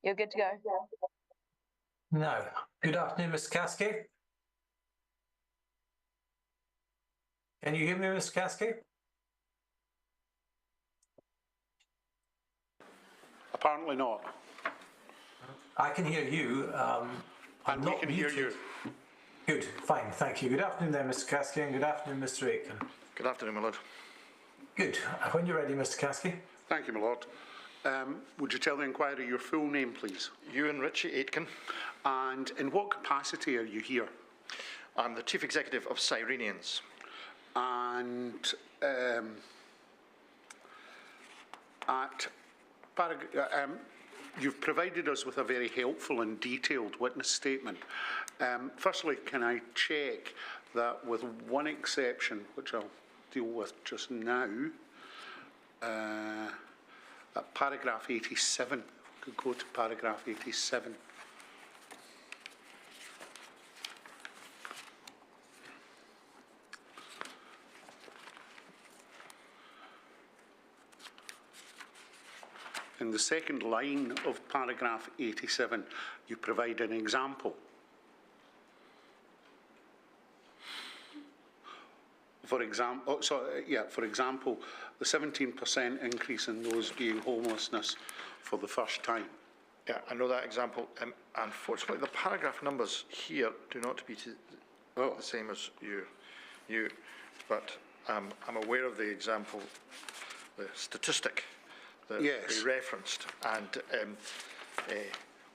You're good to go. No. Good afternoon, Mr. Caskey. Can you hear me, Mr. Caskey? Apparently not. I can hear you. And we can hear you. Good, fine, thank you. Good afternoon there, Mr. Caskey, and good afternoon, Mr. Aitken. Good afternoon, my lord. Good. When you're ready, Mr. Caskey. Thank you, my lord. Would you tell the inquiry your full name, please? Ewan Ritchie Aitken. And in what capacity are you here? I'm the Chief Executive of Cyrenians. And you've provided us with a very helpful and detailed witness statement. Firstly, can I check that with one exception, which I'll deal with just now, at paragraph 87, we could go to paragraph 87. In the second line of paragraph 87, you provide an example. For example, the 17% increase in those viewing homelessness for the first time. Yeah, I know that example. Unfortunately, the paragraph numbers here do not be the same as you. But I'm aware of the example, the statistic that we referenced, and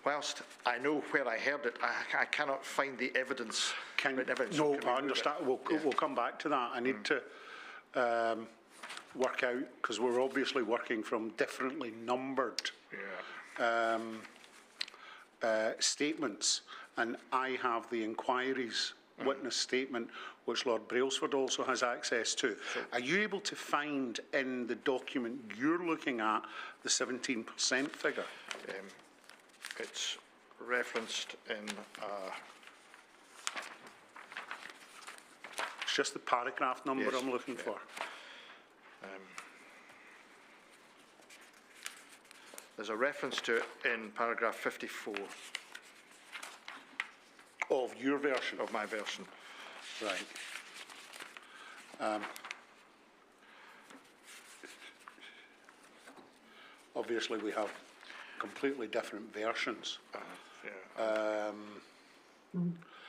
whilst I know where I heard it, I cannot find the evidence. No, I understand. We'll come back to that. I need to work out, because we're obviously working from differently numbered statements, and I have the inquiry's witness statement, which Lord Brailsford also has access to. Sure. Are you able to find in the document you're looking at the 17% figure? It's referenced in... it's just the paragraph number I'm looking for. There's a reference to it in paragraph 54. Of your version? Of my version. Right. Obviously, we have completely different versions.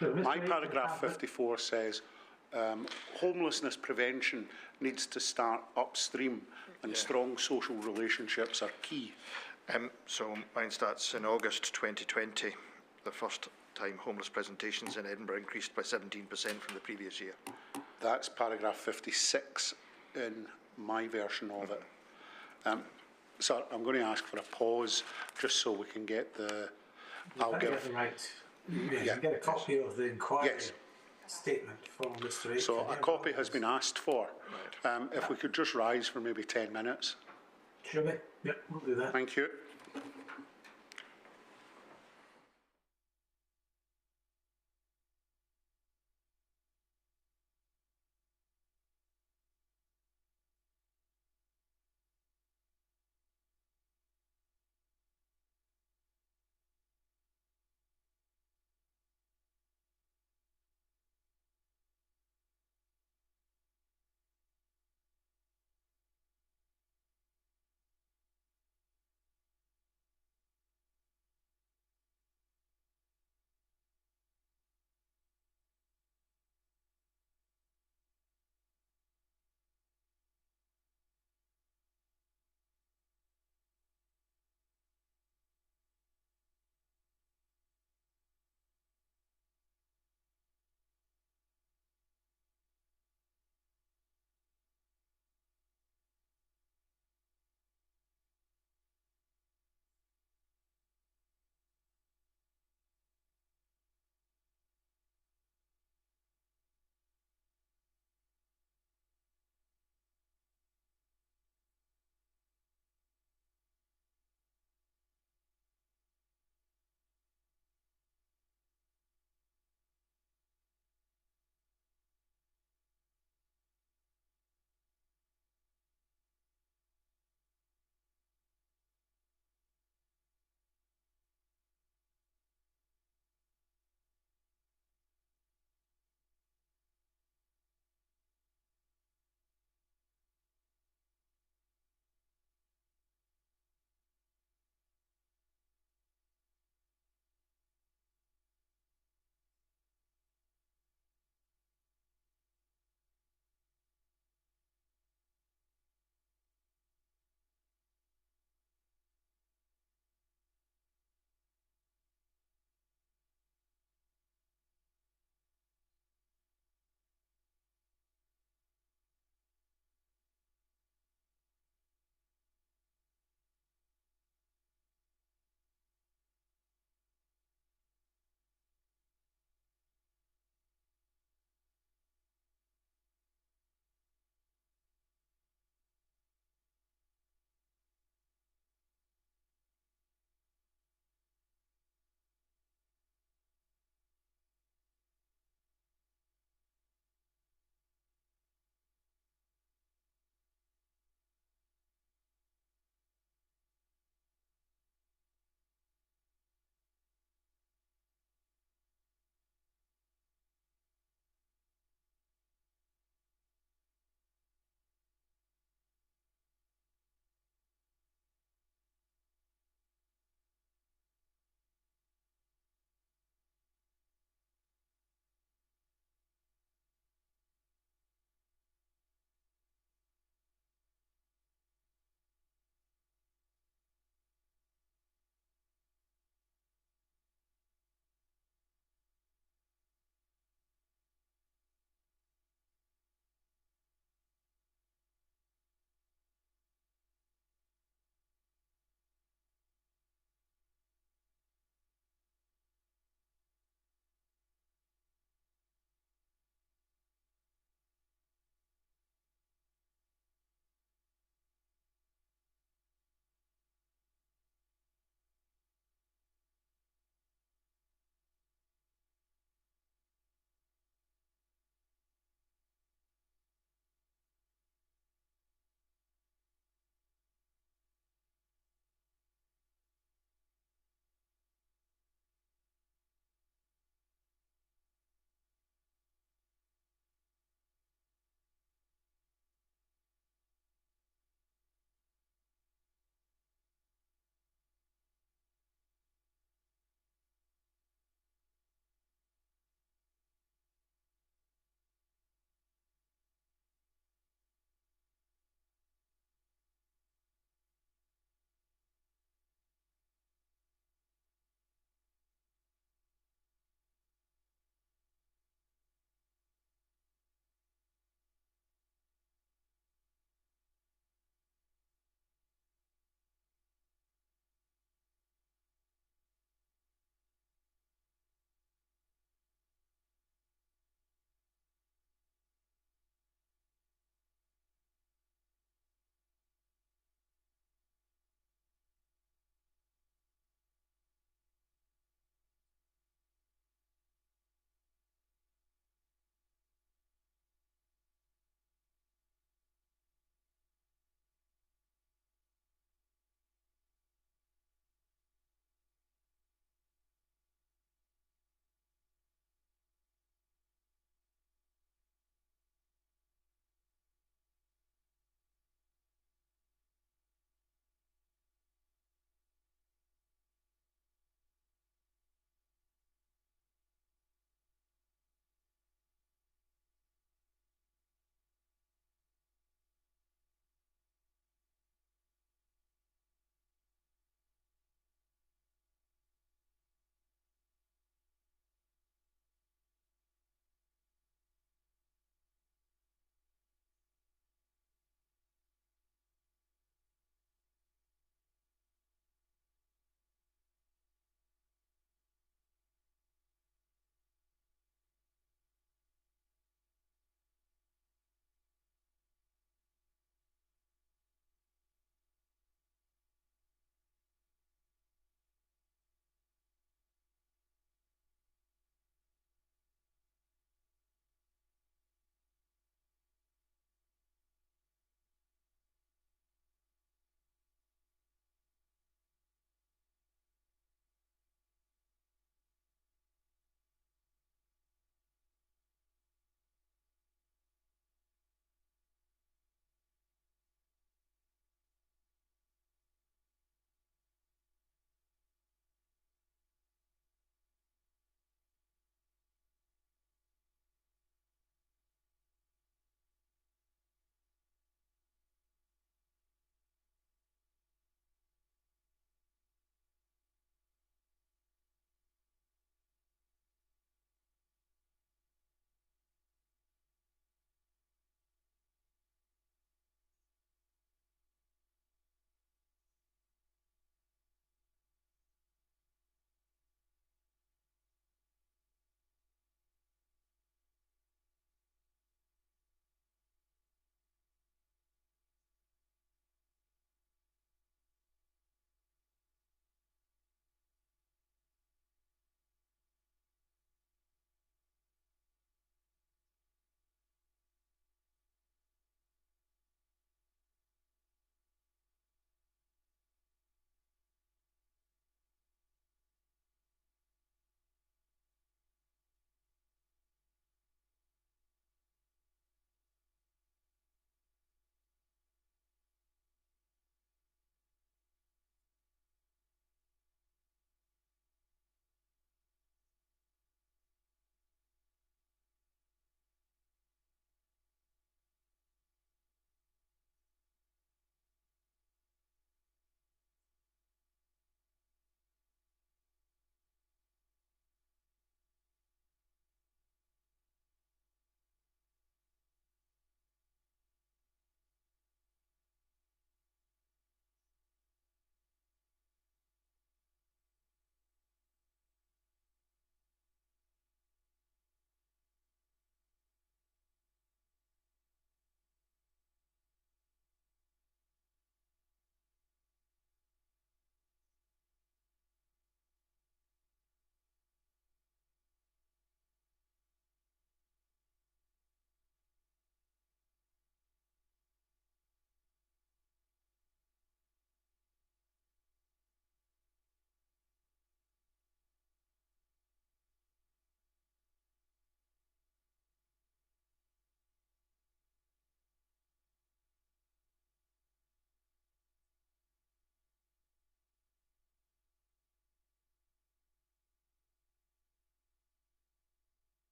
My paragraph 54 says homelessness prevention needs to start upstream, and strong social relationships are key. So mine starts in August 2020, the first time homeless presentations in Edinburgh increased by 17% from the previous year. That's paragraph 56 in my version of it. So I'm going to ask for a pause just so we can get the... I'll get the right. You get a copy of the inquiry statement from Mr. Aitken. So a copy has been asked for. Right. If we could just rise for maybe 10 minutes. Should we? Yep, we'll do that. Thank you.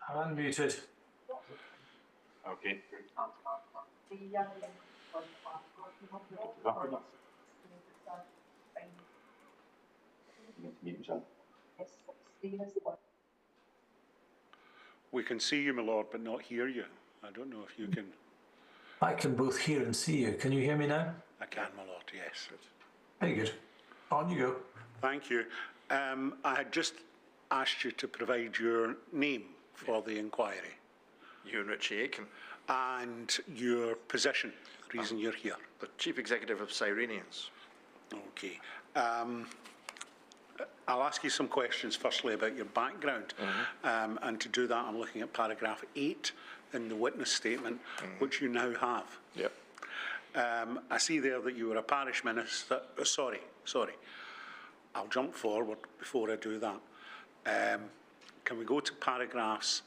I'm unmuted. Okay. We can see you, my lord, but not hear you. I don't know if you can. I can both hear and see you. Can you hear me now? I can, my lord, yes. Very good. On you go. Thank you. I had just asked you to provide your name for the inquiry. Ewan Ritchie Aitken, And your position, the reason you're here. the Chief Executive of Cyrenians. Okay. I'll ask you some questions firstly about your background. And to do that, I'm looking at paragraph 8 in the witness statement, which you now have. Yep. I see there that you were a parish minister. Sorry. I'll jump forward before I do that. Can we go to paragraph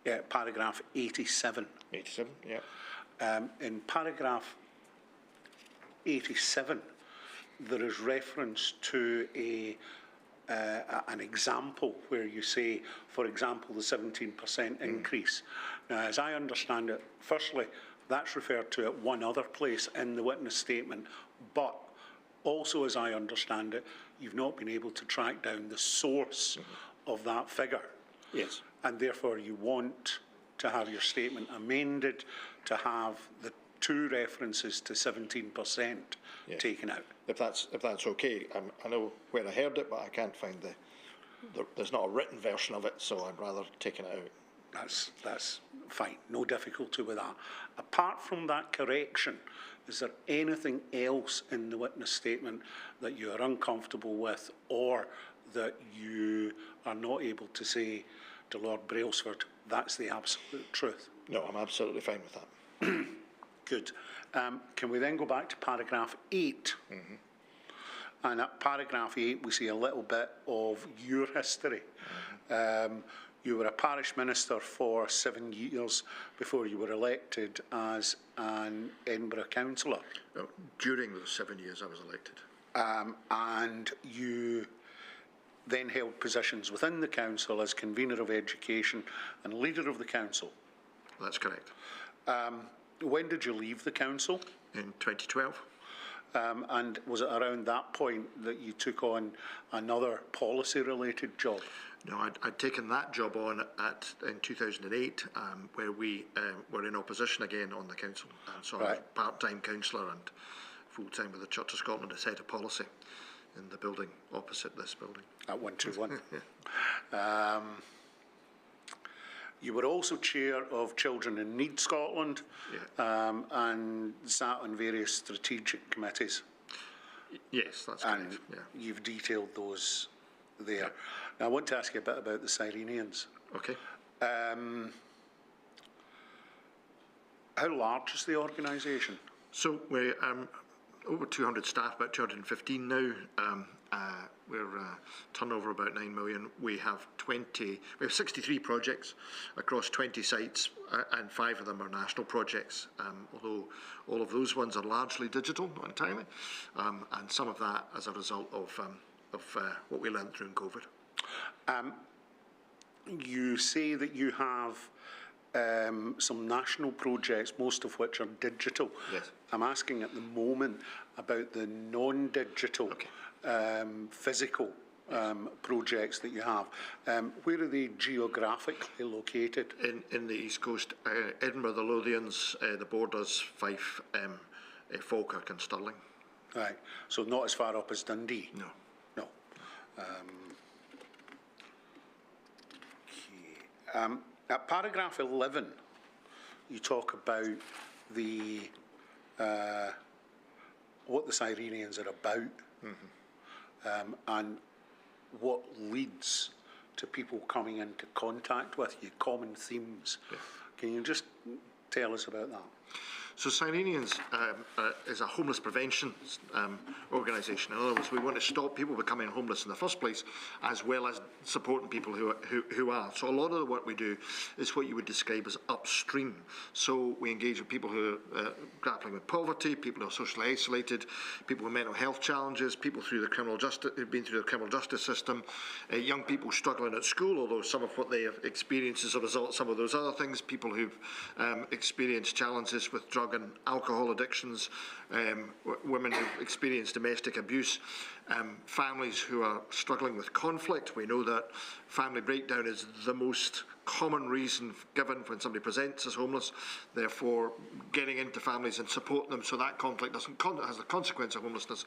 87? 87, yeah. In paragraph 87, there is reference to an example where you say, for example, the 17% increase. Now, as I understand it, firstly, that's referred to at one other place in the witness statement, but also, as I understand it, you've not been able to track down the source of that figure. Yes. And therefore, you want to have your statement amended to have the two references to 17% taken out. If that's okay, I know where I heard it, but I can't find there's not a written version of it, so I'd rather taken it out. That's fine, no difficulty with that. Apart from that correction, is there anything else in the witness statement that you are uncomfortable with, or that you are not able to say to Lord Brailsford, that's the absolute truth? No, I'm absolutely fine with that. Good. Can we then go back to paragraph 8? And at paragraph 8, we see a little bit of your history. You were a parish minister for 7 years before you were elected as an Edinburgh councillor. No, during those 7 years I was elected. And you then held positions within the council as convener of education and leader of the council. That's correct. When did you leave the council? In 2012. And was it around that point that you took on another policy-related job? No, I'd taken that job on in 2008, where we were in opposition again on the council. And so I was part-time councillor and full-time with the Church of Scotland as head of policy in the building opposite this building. At 121. You were also chair of Children in Need Scotland, and sat on various strategic committees. Yes, that's and correct. Yeah. You've detailed those there. Now, I want to ask you a bit about the Cyrenians. Okay. How large is the organisation? So we're over 200 staff, about 215 now. We're turnover about 9 million. We have 63 projects across 20 sites, and 5 of them are national projects. Although all of those ones are largely digital, not entirely, and some of that as a result of what we learned through COVID. You say that you have some national projects, most of which are digital. Yes. I'm asking at the moment about the non-digital, physical projects that you have. Where are they geographically located? In the East Coast, Edinburgh, the Lothians, the Borders, Fife, Falkirk and Stirling. Right, so not as far up as Dundee? No. No. At paragraph 11, you talk about the what the Cyrenians are about, and what leads to people coming into contact with you, common themes. Yeah. Can you just tell us about that? So Cyrenians is a homeless prevention organisation. In other words, we want to stop people becoming homeless in the first place, as well as supporting people who are. So a lot of the work we do is what you would describe as upstream. So we engage with people who are grappling with poverty, people who are socially isolated, people with mental health challenges, people through the criminal justice, who've been through the criminal justice system, young people struggling at school, although some of what they have experienced as a result of some of those other things, people who've experienced challenges with drug and alcohol addictions, women who've experienced domestic abuse, families who are struggling with conflict. We know that family breakdown is the most common reason given when somebody presents as homeless. Therefore, getting into families and supporting them so that conflict doesn't has the consequence of homelessness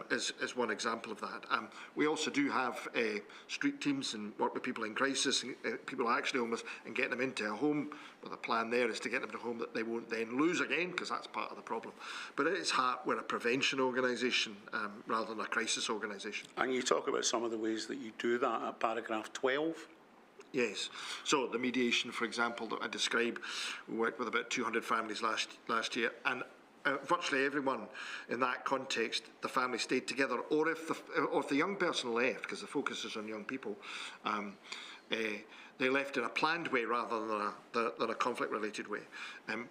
is one example of that. We also do have street teams and work with people in crisis, and people who are actually homeless, and get them into a home. But the plan there is to get them to a home that they won't then lose again, because that's part of the problem. But at its heart, we're a prevention organisation rather than a crisis organisation. And you talk about some of the ways that you do that at paragraph 12. Yes. So the mediation, for example, that I describe, we worked with about 200 families last year, and virtually everyone in that context, the family stayed together, or if the young person left, because the focus is on young people, they left in a planned way rather than a conflict-related way.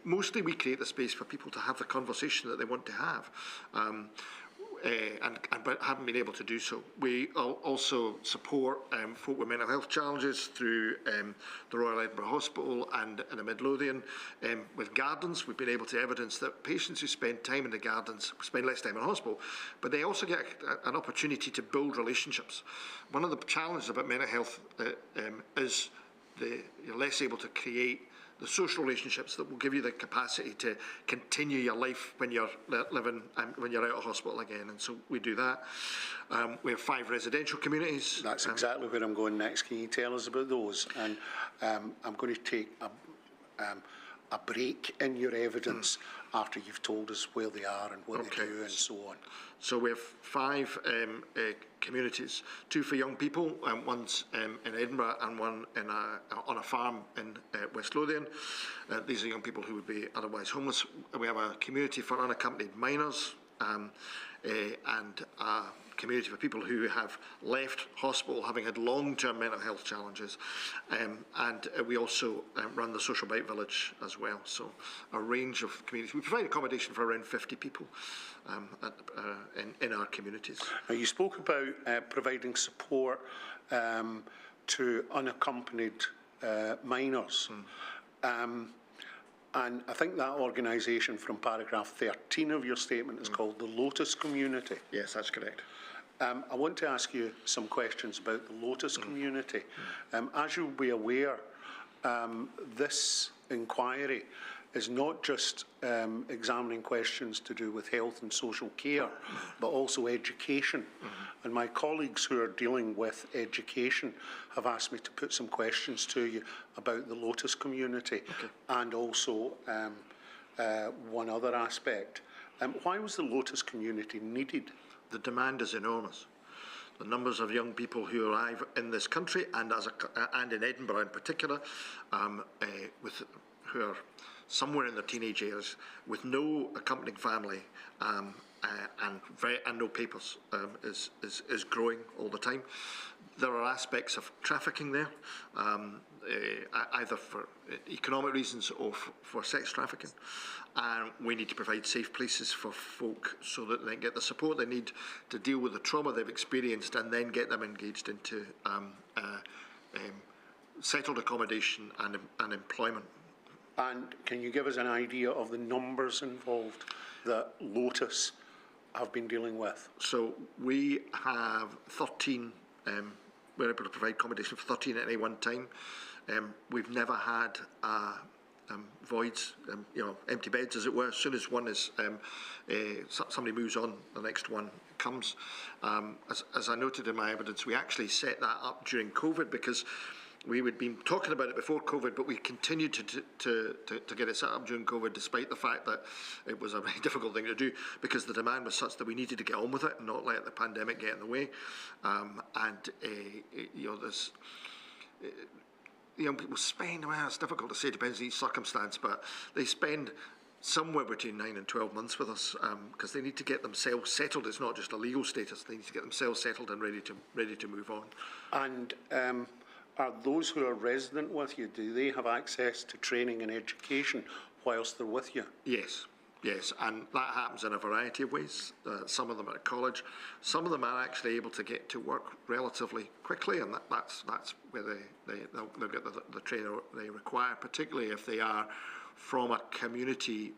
Mostly we create the space for people to have the conversation that they want to have. But haven't been able to do so. We also support folk with mental health challenges through the Royal Edinburgh Hospital and the Midlothian. With gardens, we've been able to evidence that patients who spend time in the gardens spend less time in hospital, but they also get an opportunity to build relationships. One of the challenges about mental health is you're less able to create the social relationships that will give you the capacity to continue your life when you're living when you're out of hospital again, and so we do that. We have 5 residential communities. That's exactly where I'm going next. Can you tell us about those? And I'm going to take a break in your evidence after you've told us where they are and what they do and so on. So we have 5 communities, 2 for young people, one's in Edinburgh and one on a farm in West Lothian. These are young people who would be otherwise homeless. We have a community for unaccompanied minors, and a community for people who have left hospital having had long-term mental health challenges, and we also run the Social Bite Village as well. So a range of communities. We provide accommodation for around 50 people in our communities. Now, you spoke about providing support to unaccompanied minors. And I think that organisation from paragraph 13 of your statement is called the Lotus Community. Yes, that's correct. I want to ask you some questions about the Lotus Community. As you'll be aware, this inquiry is not just examining questions to do with health and social care, but also education. And my colleagues who are dealing with education have asked me to put some questions to you about the Lotus Community and also one other aspect. Why was the Lotus Community needed? The demand is enormous. The numbers of young people who arrive in this country and in Edinburgh in particular, who are somewhere in their teenage years with no accompanying family and no papers is growing all the time. There are aspects of trafficking there, either for economic reasons or for sex trafficking. And we need to provide safe places for folk so that they get the support they need to deal with the trauma they've experienced, and then get them engaged into settled accommodation and employment. And can you give us an idea of the numbers involved that Lotus have been dealing with? So we have 13, we're able to provide accommodation for 13 at any one time. We've never had voids, empty beds as it were. As soon as one is, somebody moves on, the next one comes. As I noted in my evidence, we actually set that up during COVID because we had been talking about it before COVID, but we continued to get it set up during COVID, despite the fact that it was a very difficult thing to do because the demand was such that we needed to get on with it and not let the pandemic get in the way. There's young people spend, well, it's difficult to say, depends on each circumstance, but they spend somewhere between 9 and 12 months with us, because they need to get themselves settled. It's not just a legal status; they need to get themselves settled and ready to move on. And are those who are resident with you, do they have access to training and education whilst they're with you? Yes. Yes, and that happens in a variety of ways. Some of them are at college. Some of them are actually able to get to work relatively quickly, and that's where they'll get the training they require, particularly if they are from a community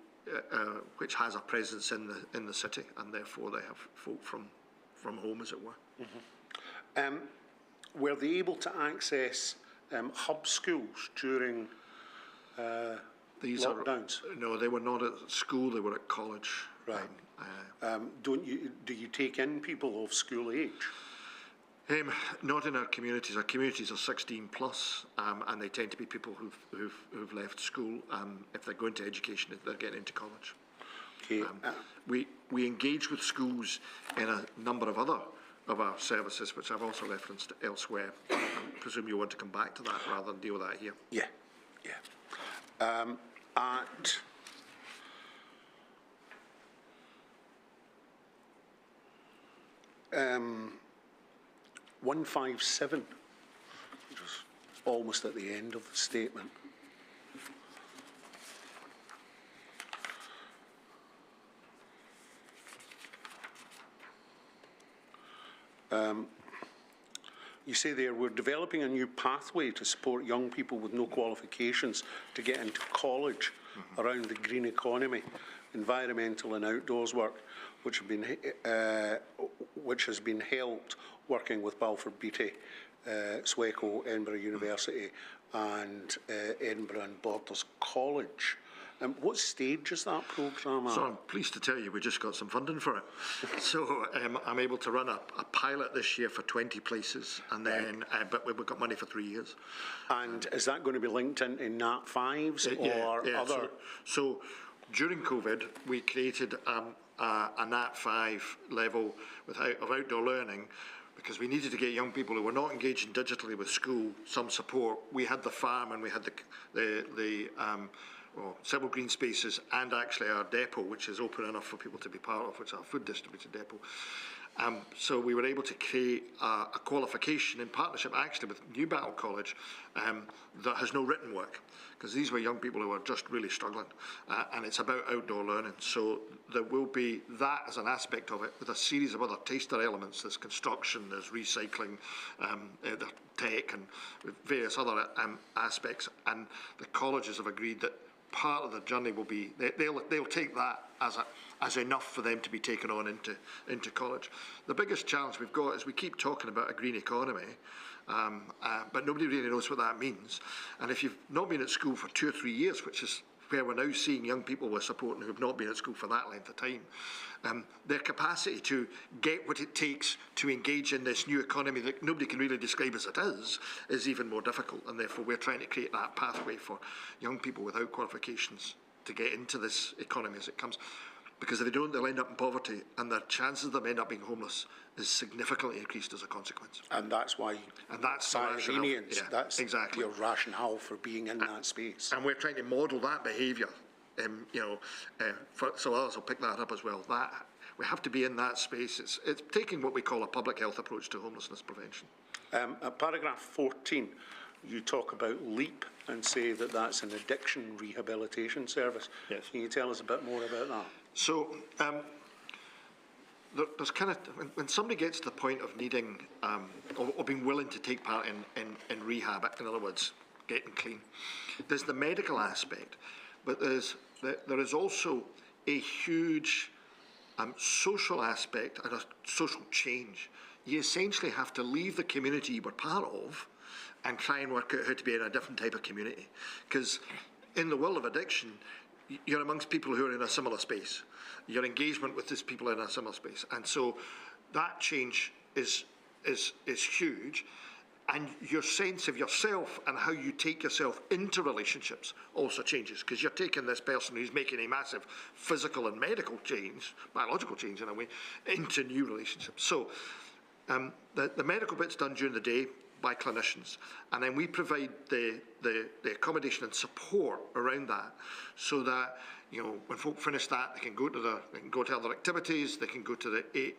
which has a presence in the city, and therefore they have folk from home, as it were. Mm-hmm. Were they able to access hub schools during these lockdowns? No, they were not at school, they were at college. Right. Do you take in people of school age? Not in our communities. Our communities are 16 plus, and they tend to be people who've left school. If they're going to education, they're getting into college. Okay. We engage with schools in a number of other of our services, which I've also referenced elsewhere. I presume you want to come back to that rather than deal with that here. Yeah. At 157, which was almost at the end of the statement. You say there, we're developing a new pathway to support young people with no qualifications to get into college around the green economy, environmental and outdoors work, which has been helped working with Balfour Beatty, Sweco, Edinburgh University and Edinburgh and Borders College. What stage is that programme at? So I'm pleased to tell you we just got some funding for it. So I'm able to run a pilot this year for 20 places, and then but we've got money for 3 years. And is that going to be linked into Nat 5s or other? So during COVID, we created a Nat 5 level of outdoor learning, because we needed to get young people who were not engaging digitally with school some support. We had the farm and we had several green spaces, and actually our depot, which is open enough for people to be part of, which is our food distribution depot. So we were able to create a qualification in partnership actually with Newbattle College that has no written work, because these were young people who were just really struggling, and it's about outdoor learning. So there will be that as an aspect of it, with a series of other taster elements. There's construction, there's recycling, the tech and various other aspects, and the colleges have agreed that part of the journey will be they'll take that as enough for them to be taken on into college. The biggest challenge we've got is we keep talking about a green economy, but nobody really knows what that means. And if you've not been at school for 2 or 3 years, which is where we're now seeing young people we're supporting who have not been at school for that length of time, their capacity to get what it takes to engage in this new economy that nobody can really describe as it is even more difficult. And therefore we're trying to create that pathway for young people without qualifications to get into this economy as it comes. Because if they don't, they'll end up in poverty, and the chances of them end up being homeless is significantly increased as a consequence. And that's why, Cyrenians, that's exactly your rationale for being in that space. And we're trying to model that behaviour, so others will pick that up as well. That we have to be in that space. It's taking what we call a public health approach to homelessness prevention. At paragraph 14, you talk about LEAP and say that that's an addiction rehabilitation service. Yes. Can you tell us a bit more about that? So there's kind of, when somebody gets to the point of needing or being willing to take part in rehab, in other words, getting clean, there's the medical aspect, but there is also a huge social aspect and a social change. You essentially have to leave the community you were part of and try and work out how to be in a different type of community. Because in the world of addiction, you're amongst people who are in a similar space. Your engagement with these people in a similar space. And so that change is huge. And your sense of yourself and how you take yourself into relationships also changes, because you're taking this person who's making a massive physical and medical change, biological change in a way, into new relationships. So the medical bit's done during the day. by clinicians, and then we provide the accommodation and support around that, so that, you know, when folk finish that, they can go to other activities, they can go to the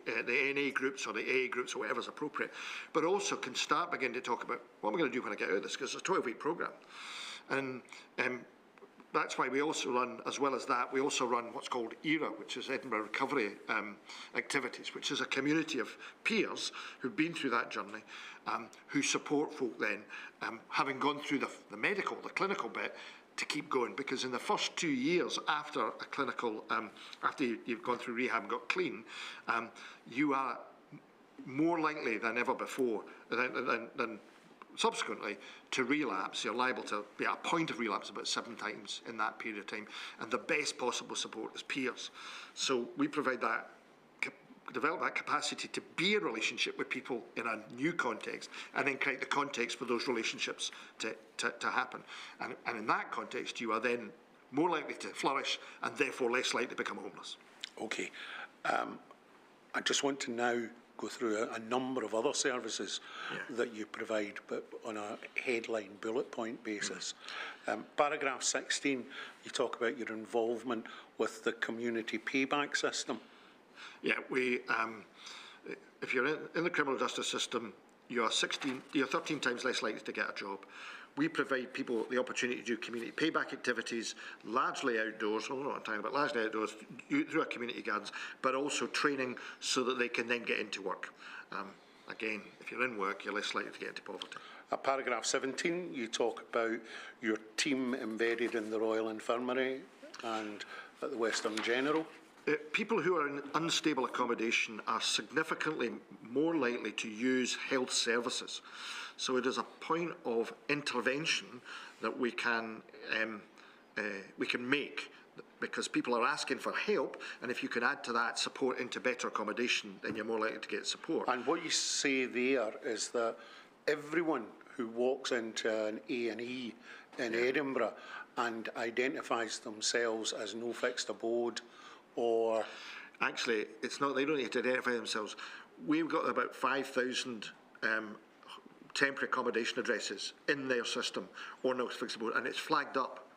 NA groups or the AA groups or whatever's appropriate, but also can begin to talk about what am I going to do when I get out of this, because it's a 12-week programme. And that's why we also run, as well as that, we also run what's called ERA, which is Edinburgh Recovery Activities, which is a community of peers who've been through that journey, who support folk then, having gone through the clinical bit, to keep going. Because in the first 2 years after a clinical, after you've gone through rehab and got clean, you are more likely than ever before, than subsequently, to relapse. You're liable to be at a point of relapse about 7 times in that period of time, and the best possible support is peers. So we provide that, develop that capacity to be a relationship with people in a new context, and then create the context for those relationships to happen. And in that context, you are then more likely to flourish and therefore less likely to become homeless. Okay. I just want to now go through a number of other services that you provide, but on a headline bullet point basis. Paragraph 16, you talk about your involvement with the community payback system. Yeah, we, if you're in the criminal justice system, you're 13 times less likely to get a job. We provide people the opportunity to do community payback activities, largely outdoors, largely outdoors, through our community gardens, but also training so that they can then get into work. Again, if you're in work, you're less likely to get into poverty. At paragraph 17, you talk about your team embedded in the Royal Infirmary and at the Western General. People who are in unstable accommodation are significantly more likely to use health services. So it is a point of intervention that we can make, because people are asking for help, and if you can add to that support into better accommodation, then you're more likely to get support. And what you say there is that everyone who walks into an A&E in Edinburgh and identifies themselves as no fixed abode, or... Actually, it's not, they don't need to identify themselves. We've got about 5,000 temporary accommodation addresses in their system, or no fixed abode, and it's flagged up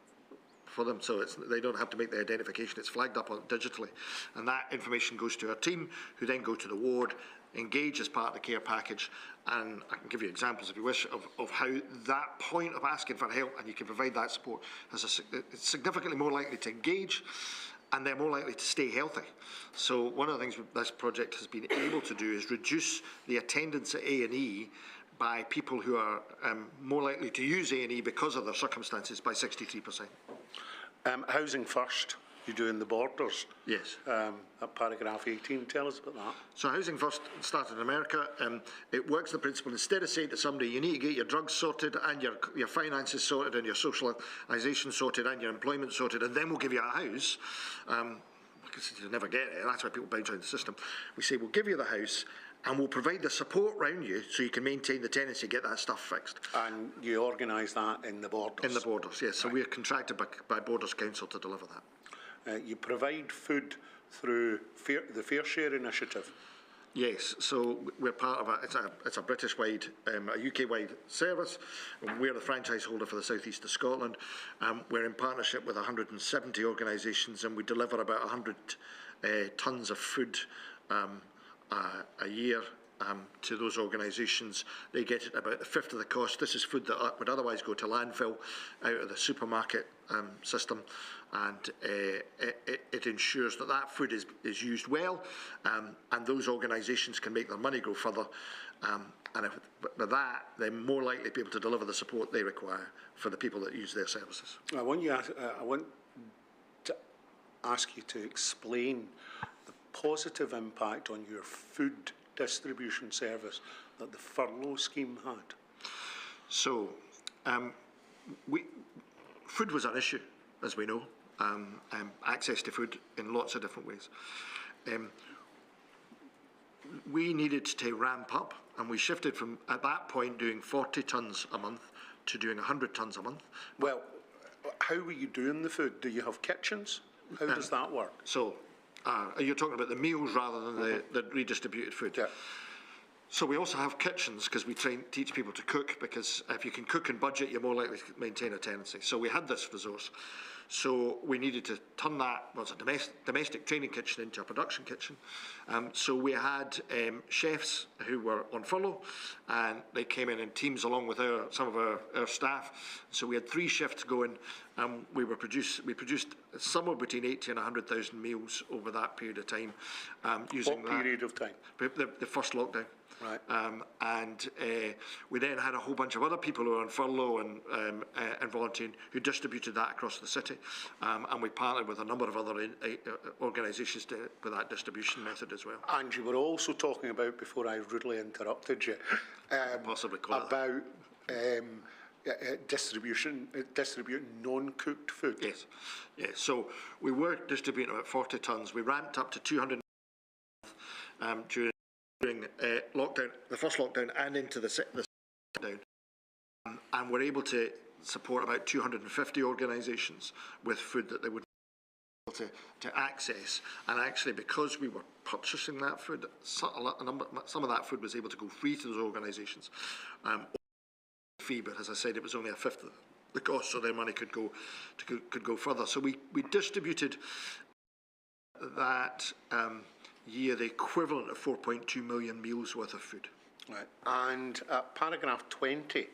for them, so they don't have to make the identification. It's flagged up digitally, and that information goes to our team, who then go to the ward, engage as part of the care package, and I can give you examples, if you wish, of how that point of asking for help, and you can provide that support, it's significantly more likely to engage, and they're more likely to stay healthy. So one of the things this project has been able to do is reduce the attendance at A&E by people who are more likely to use A&E because of their circumstances by 63%. Housing First, you do in the borders. Yes. At paragraph 18, tell us about that. So Housing First started in America. It works the principle, instead of saying to somebody, you need to get your drugs sorted and your finances sorted and your socialisation sorted and your employment sorted, and then we'll give you a house, because you'll never get it, and that's why people bounce around the system. We say, we'll give you the house, and we'll provide the support around you so you can maintain the tenancy, get that stuff fixed. And you organise that in the borders? In the borders, yes. So we're contracted by Borders Council to deliver that. You provide food through the Fair Share initiative? Yes, so we're part of it's a British-wide, a UK-wide service. We're the franchise holder for the South East of Scotland. We're in partnership with 170 organisations, and we deliver about 100 tonnes of food a year to those organisations. They get it about a fifth of the cost. This is food that would otherwise go to landfill out of the supermarket system, and it ensures that that food is used well, and those organisations can make their money go further, and with that, they're more likely to be able to deliver the support they require for the people that use their services. I want to ask you to explain the positive impact on your food distribution service that the furlough scheme had. So, food was an issue, as we know, access to food in lots of different ways. We needed to ramp up, and we shifted from, at that point, doing 40 tonnes a month to doing 100 tonnes a month. Well, how were you doing the food? Do you have kitchens? How does that work? So, you're talking about the meals rather than the redistributed food. Yeah. So we also have kitchens, because we teach people to cook, because if you can cook and budget, you're more likely to maintain a tenancy. So we had this resource. So we needed to turn that, well, it's a domestic training kitchen into a production kitchen. So we had chefs who were on furlough, and they came in teams along with some of our staff. So we had 3 shifts going, and we produced somewhere between 80 and 100,000 meals over that period of time. Using what period of time? The first lockdown. Right. We then had a whole bunch of other people who were on furlough and volunteering who distributed that across the city, and we partnered with a number of other organisations with that distribution method as well. And you were also talking about, before I rudely interrupted you, Possibly call about distributing non-cooked food. Yes, yes. So we were distributing about 40 tonnes. We ramped up to 200 during lockdown, the first lockdown, and into the lockdown, and we're able to support about 250 organisations with food that they would be able to access. And actually, because we were purchasing that food, some of that food was able to go free to those organisations. Fee, but as I said, it was only a fifth of the cost, so their money could go further. So we distributed that year the equivalent of 4.2 million meals worth of food. Right. And paragraph 20,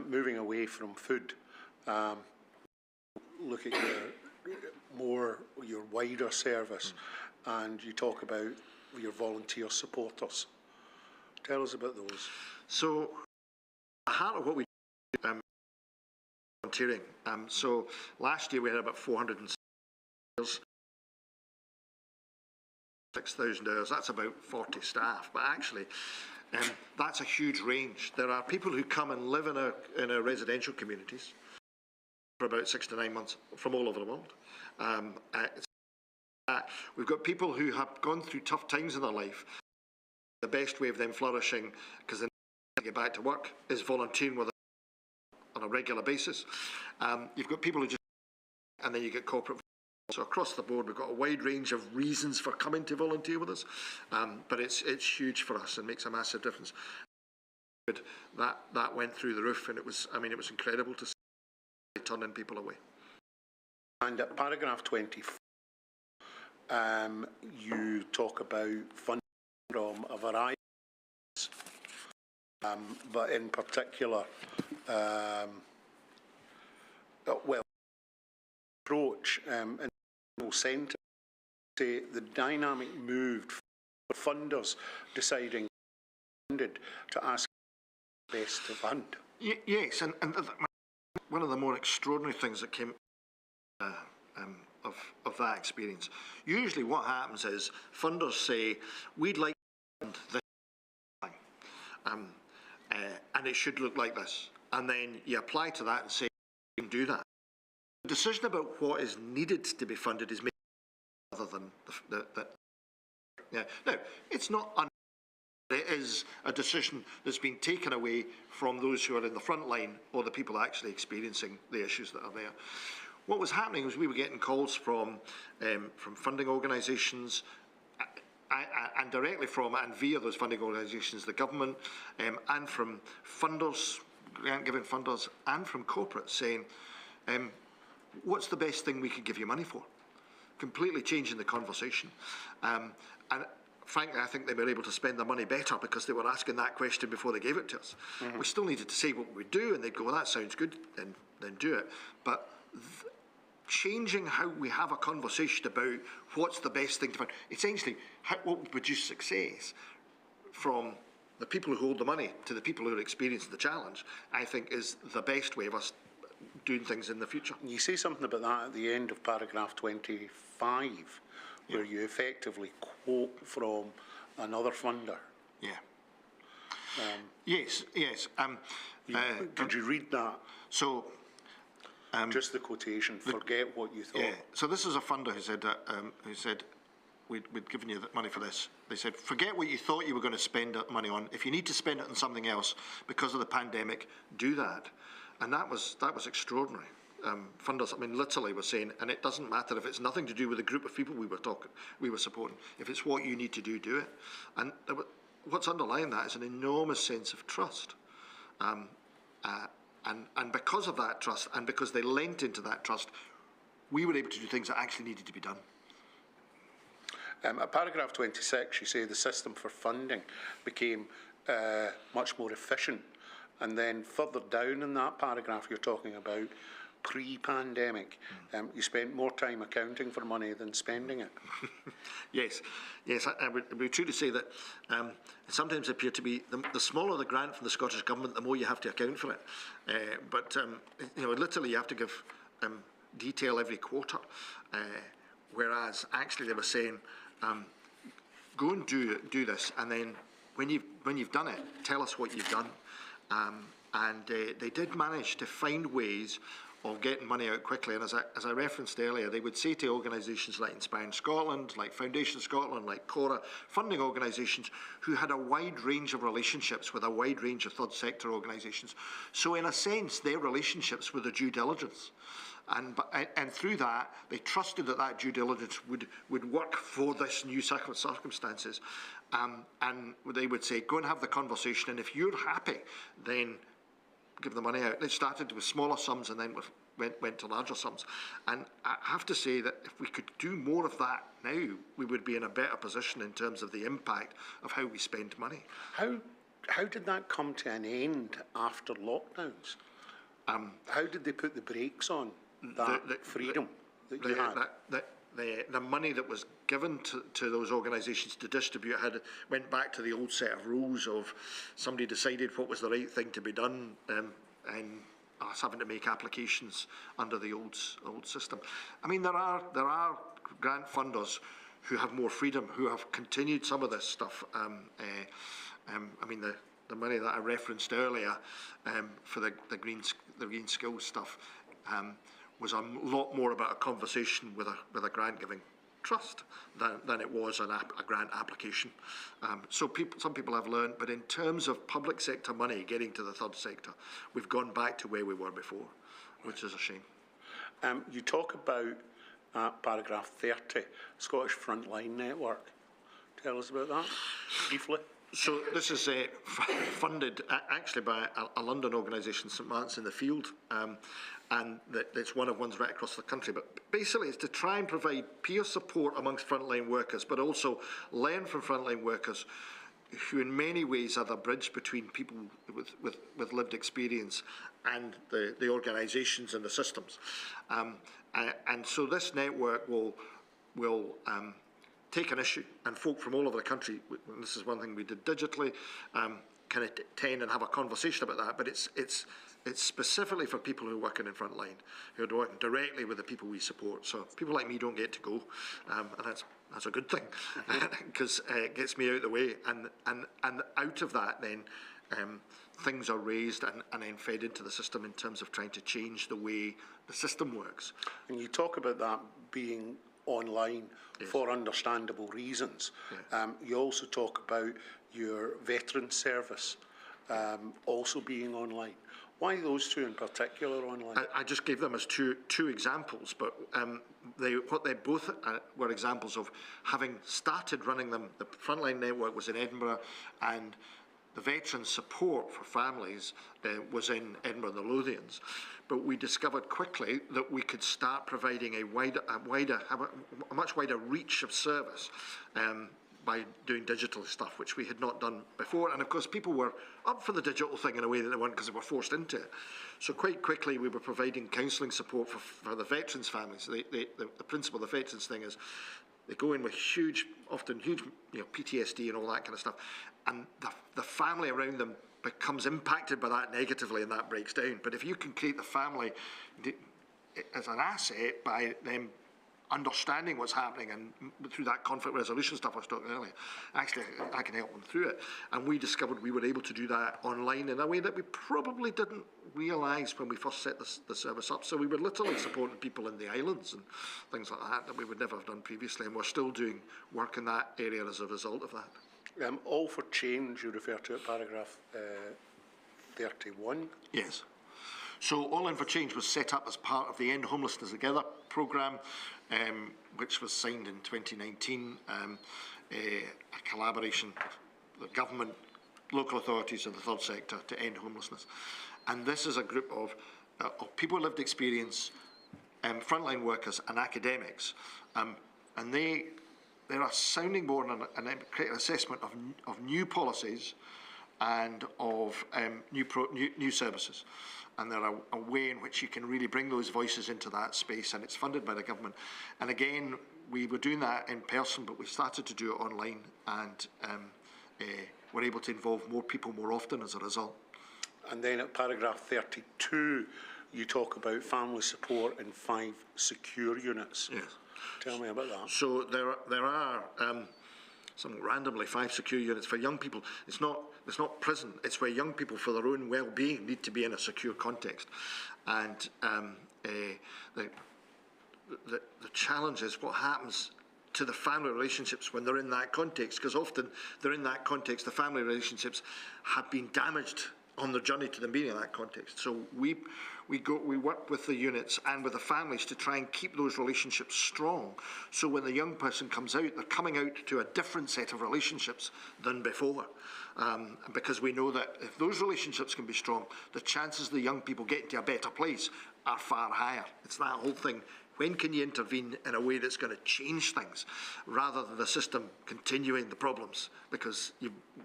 moving away from food, look at your wider service, and you talk about your volunteer supporters. Tell us about those. So, the heart of what we do, volunteering. So last year we had about 406 hours, 6,000 hours. That's about 40 staff. But actually, that's a huge range. There are people who come and live in our residential communities for about 6 to 9 months from all over the world. We've got people who have gone through tough times in their life. The best way of them flourishing, because they get back to work, is volunteering with us on a regular basis. You've got people who just, and then you get corporate. So across the board, we've got a wide range of reasons for coming to volunteer with us, but it's huge for us and makes a massive difference. That went through the roof, and it was incredible to see turning people away. And at paragraph 24, you talk about funding from a variety of but in particular, approach in the centre, say the dynamic moved for funders deciding to ask best to fund. Yes, and one of the more extraordinary things that came of that experience. Usually what happens is funders say, we'd like to fund this thing, and it should look like this. And then you apply to that and say, you can do that. The decision about what is needed to be funded is made other than yeah. Now, it's not it is a decision that's been taken away from those who are in the front line or the people actually experiencing the issues that are there. What was happening was we were getting calls from funding organisations, and directly from and via those funding organisations, the government, and from funders, grant-giving funders, and from corporates saying, what's the best thing we could give you money for? Completely changing the conversation. And frankly, I think they were able to spend their money better because they were asking that question before they gave it to us. Mm-hmm. We still needed to say what we do, and they'd go, well, that sounds good, then do it. But changing how we have a conversation about what's the best thing to fund, essentially what will produce success from the people who hold the money to the people who are experiencing the challenge, I think is the best way of us doing things in the future. You say something about that at the end of paragraph 25, where you effectively quote from another funder. Yeah. Yes. Could you read that? So, just the quotation. Forget what you thought. Yeah. So this is a funder who said we'd given you the money for this. They said, forget what you thought you were going to spend that money on. If you need to spend it on something else because of the pandemic, do that. And that was extraordinary. Funders, literally were saying, and it doesn't matter if it's nothing to do with the group of people we were supporting. If it's what you need to do, do it. And what's underlying that is an enormous sense of trust. And because of that trust, and because they lent into that trust, we were able to do things that actually needed to be done. At paragraph 26, you say the system for funding became much more efficient. And then further down in that paragraph, you're talking about pre-pandemic. You spent more time accounting for money than spending it. Yes, I would be true to say that it sometimes appear to be the smaller the grant from the Scottish Government, the more you have to account for it. But literally you have to give detail every quarter, whereas actually they were saying, go and do this, and then when you've done it, tell us what you've done. And they did manage to find ways of getting money out quickly. And as I referenced earlier, they would say to organisations like Inspiring Scotland, like Foundation Scotland, like Cora, funding organisations who had a wide range of relationships with a wide range of third sector organisations. So in a sense, their relationships were the due diligence. And through that, they trusted that due diligence would work for this new circumstances. And they would say, go and have the conversation, and if you're happy, then give the money out. They started with smaller sums and then went to larger sums. And I have to say that if we could do more of that now, we would be in a better position in terms of the impact of how we spend money. How did that come to an end after lockdowns? How did they put the brakes on that freedom that you had? The money that was given to those organisations to distribute went back to the old set of rules of somebody decided what was the right thing to be done, and us having to make applications under the old system. I mean, there are grant funders who have more freedom, who have continued some of this stuff. I mean, the money that I referenced earlier for the green skills stuff was a lot more about a conversation with a grant giving trust than it was a grant application. So some people have learned, but in terms of public sector money getting to the third sector, we've gone back to where we were before, which is a shame. You talk about paragraph 30, Scottish Frontline Network. Tell us about that briefly. So this is funded actually by a London organisation, St Martin's in the Field, and it's one of ones right across the country. But basically it's to try and provide peer support amongst frontline workers, but also learn from frontline workers who in many ways are the bridge between people with lived experience and the organisations and the systems. And so this network will take an issue, and folk from all over the country, and this is one thing we did digitally, kind of attend and have a conversation about that, but it's specifically for people who are working in frontline, who are working directly with the people we support. So people like me don't get to go, and that's a good thing, because it gets me out of the way, and out of that then things are raised and then fed into the system in terms of trying to change the way the system works. And you talk about that being online, yes, for understandable reasons. Yes. You also talk about your veteran service also being online. Why those two in particular online? I just gave them as two examples, but what they both were examples of having started running them. The Frontline Network was in Edinburgh, and the veteran support for families was in Edinburgh and the Lothians. But we discovered quickly that we could start providing a much wider reach of service by doing digital stuff, which we had not done before. And of course, people were up for the digital thing in a way that they weren't because they were forced into it. So quite quickly, we were providing counselling support for the veterans' families. The principle of the veterans thing is they go in with often huge PTSD and all that kind of stuff, and the family around them becomes impacted by that negatively, and that breaks down. But if you can create the family as an asset by them understanding what's happening, and through that conflict resolution stuff I was talking earlier, actually I can help them through it. And we discovered we were able to do that online in a way that we probably didn't realise when we first set the service up. So we were literally supporting people in the islands and things like that we would never have done previously, and we're still doing work in that area as a result of that. All for Change, you refer to it, paragraph 31. Yes. So All In for Change was set up as part of the End Homelessness Together programme, which was signed in 2019, a collaboration the government, local authorities and the third sector to end homelessness. And this is a group of people with lived experience, frontline workers and academics, and they're a sounding board and an assessment of new policies and of new services. And they're a way in which you can really bring those voices into that space, and it's funded by the government. And again, we were doing that in person, but we started to do it online, and we're able to involve more people more often as a result. And then at paragraph 32, you talk about family support in 5 secure units. Yes. Tell me about that. So there are somewhat randomly 5 secure units for young people. It's not prison. It's where young people, for their own well-being, need to be in a secure context. And the challenge is what happens to the family relationships when they're in that context, because often they're in that context, the family relationships have been damaged on their journey to them being in that context. So we work with the units and with the families to try and keep those relationships strong. So when the young person comes out, they're coming out to a different set of relationships than before. Because we know that if those relationships can be strong, the chances of the young people getting to a better place are far higher. It's that whole thing. When can you intervene in a way that's going to change things, rather than the system continuing the problems, because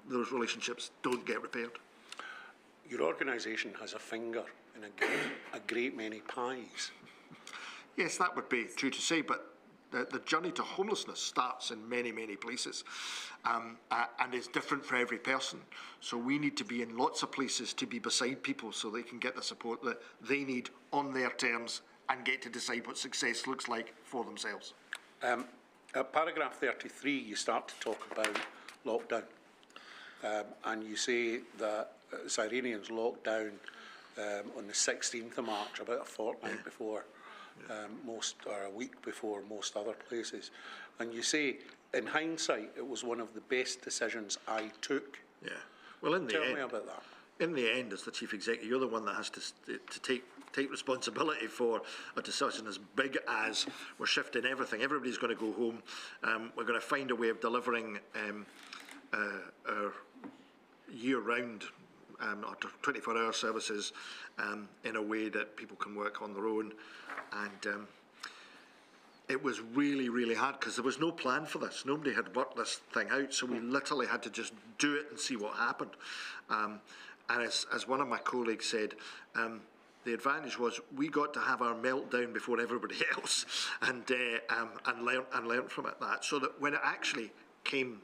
those relationships don't get repaired? Your organisation has a finger in a great many pies. Yes, that would be true to say, but the journey to homelessness starts in many, many places, and is different for every person. So we need to be in lots of places to be beside people so they can get the support that they need on their terms and get to decide what success looks like for themselves. At paragraph 33, you start to talk about lockdown, and you say that Cyrenians locked down on the 16th of March, about a fortnight before or a week before most other places. And you say, in hindsight, it was one of the best decisions I took. Yeah. Well, in the end, tell me about that. In the end, as the chief executive, you're the one that has to take responsibility for a decision as big as we're shifting everything. Everybody's going to go home. We're going to find a way of delivering our year-round 24-hour services in a way that people can work on their own. And it was really, really hard because there was no plan for this. Nobody had worked this thing out, so we literally had to just do it and see what happened. And as one of my colleagues said, the advantage was we got to have our meltdown before everybody else, and learn from it. So that when it actually came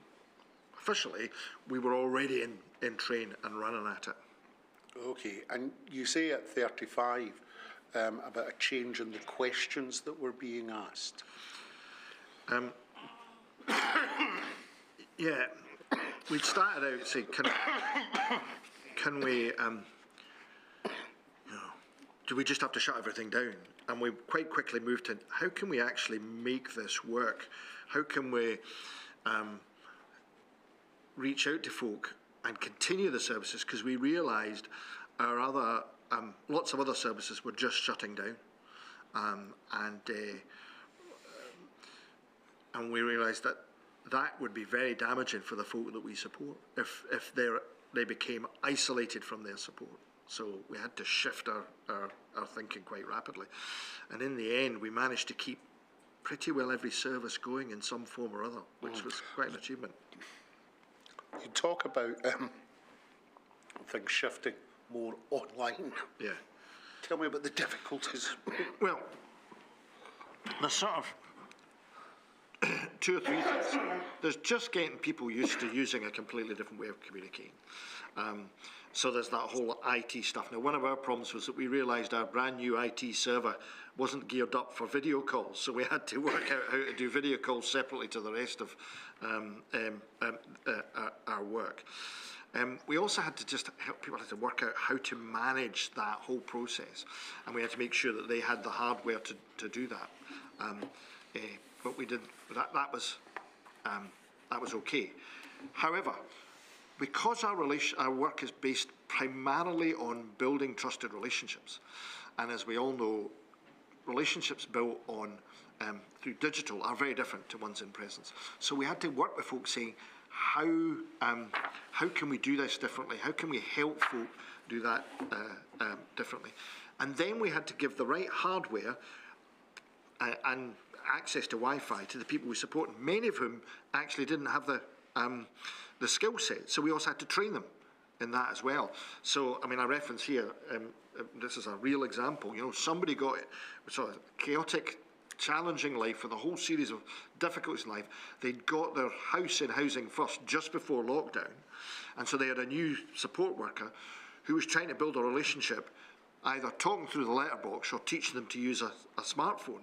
officially, we were already in train and running at it. Okay, and you say at 35 about a change in the questions that were being asked. Yeah, we started out saying, can we, do we just have to shut everything down? And we quite quickly moved to, how can we actually make this work? How can we reach out to folk and continue the services? Because we realised our other, lots of other services were just shutting down. And we realised that would be very damaging for the folk that we support if they became isolated from their support. So we had to shift our thinking quite rapidly. And in the end, we managed to keep pretty well every service going in some form or other, which was quite an achievement. You talk about things shifting more online. Yeah. Tell me about the difficulties. Well, there's sort of 2 or 3 things. There's just getting people used to using a completely different way of communicating. So there's that whole IT stuff. Now, one of our problems was that we realised our brand new IT server wasn't geared up for video calls, so we had to work out how to do video calls separately to the rest of our work. We also had to just help people to work out how to manage that whole process, and we had to make sure that they had the hardware to do that. But we did that was okay. However, because our work is based primarily on building trusted relationships, and as we all know, relationships built on through digital are very different to ones in presence. So we had to work with folks saying, how can we do this differently? How can we help folk do that differently? And then we had to give the right hardware and access to Wi-Fi to the people we support, many of whom actually didn't have the skill set. So we also had to train them in that as well. So, I mean, I reference here, this is a real example, you know, somebody got sort of chaotic, challenging life with a whole series of difficulties in life. They'd got their house in housing first just before lockdown. And so they had a new support worker who was trying to build a relationship, either talking through the letterbox or teaching them to use a smartphone.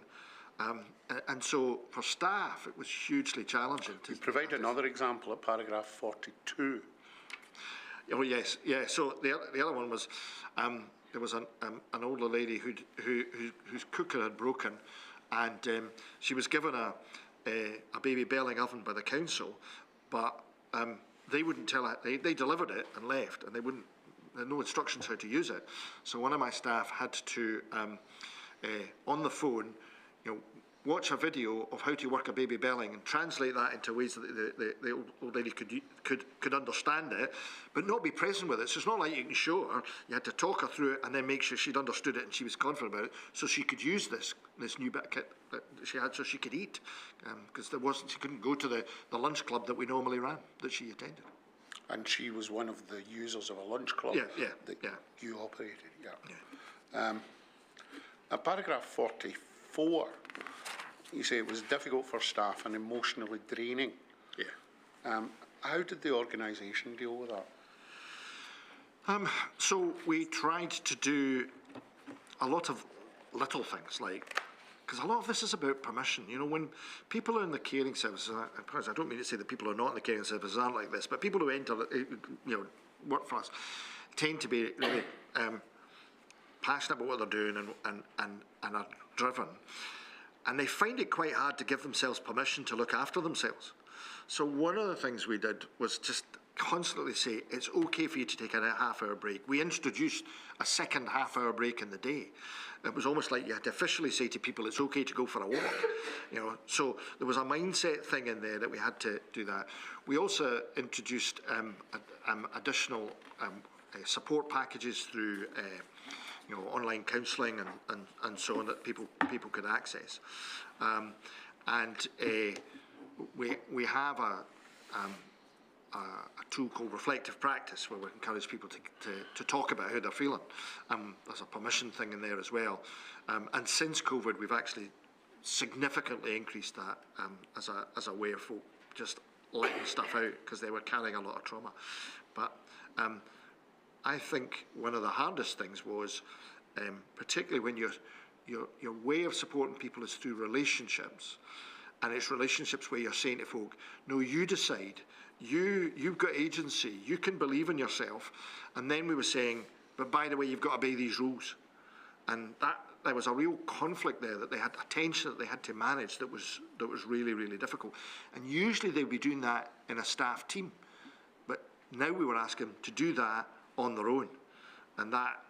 And so for staff, it was hugely challenging. You provide another example at paragraph 42. Oh yes, yeah. So the other one was there was an older lady whose cooker had broken, and she was given a baby belling oven by the council, but they wouldn't tell her. They delivered it and left, and they had no instructions how to use it. So one of my staff had to on the phone, you know, watch a video of how to work a baby belling and translate that into ways that the old lady could understand it, but not be present with it. So it's not like you can show her. You had to talk her through it and then make sure she'd understood it and she was confident about it, so she could use this new bit of kit that she had, so she could eat, because she couldn't go to the lunch club that we normally ran, that she attended. And she was one of the users of a lunch club that you operated. At paragraph 44. You say it was difficult for staff and emotionally draining. Yeah. How did the organisation deal with that? So we tried to do a lot of little things, like, because a lot of this is about permission. You know, when people are in the caring services, I don't mean to say that people who are not in the caring services aren't like this, but people who enter, work for us, tend to be really passionate about what they're doing and are driven. And they find it quite hard to give themselves permission to look after themselves. So one of the things we did was just constantly say, it's okay for you to take a half-hour break. We introduced a second half-hour break in the day. It was almost like you had to officially say to people, it's okay to go for a walk. You know, so there was a mindset thing in there that we had to do that. We also introduced additional support packages through online counselling and so on that people could access, and we have a tool called reflective practice where we encourage people to talk about how they're feeling. There's a permission thing in there as well, and since COVID we've actually significantly increased that as a way of folk just letting stuff out because they were carrying a lot of trauma. But I think one of the hardest things was, particularly when your way of supporting people is through relationships, and it's relationships where you're saying to folk, no, you decide, you've got agency, you can believe in yourself, and then we were saying, but by the way, you've got to obey these rules, and there was a real conflict there, that they had a tension that they had to manage that was really, really difficult, and usually they'd be doing that in a staff team, but now we were asking to do that on their own, and that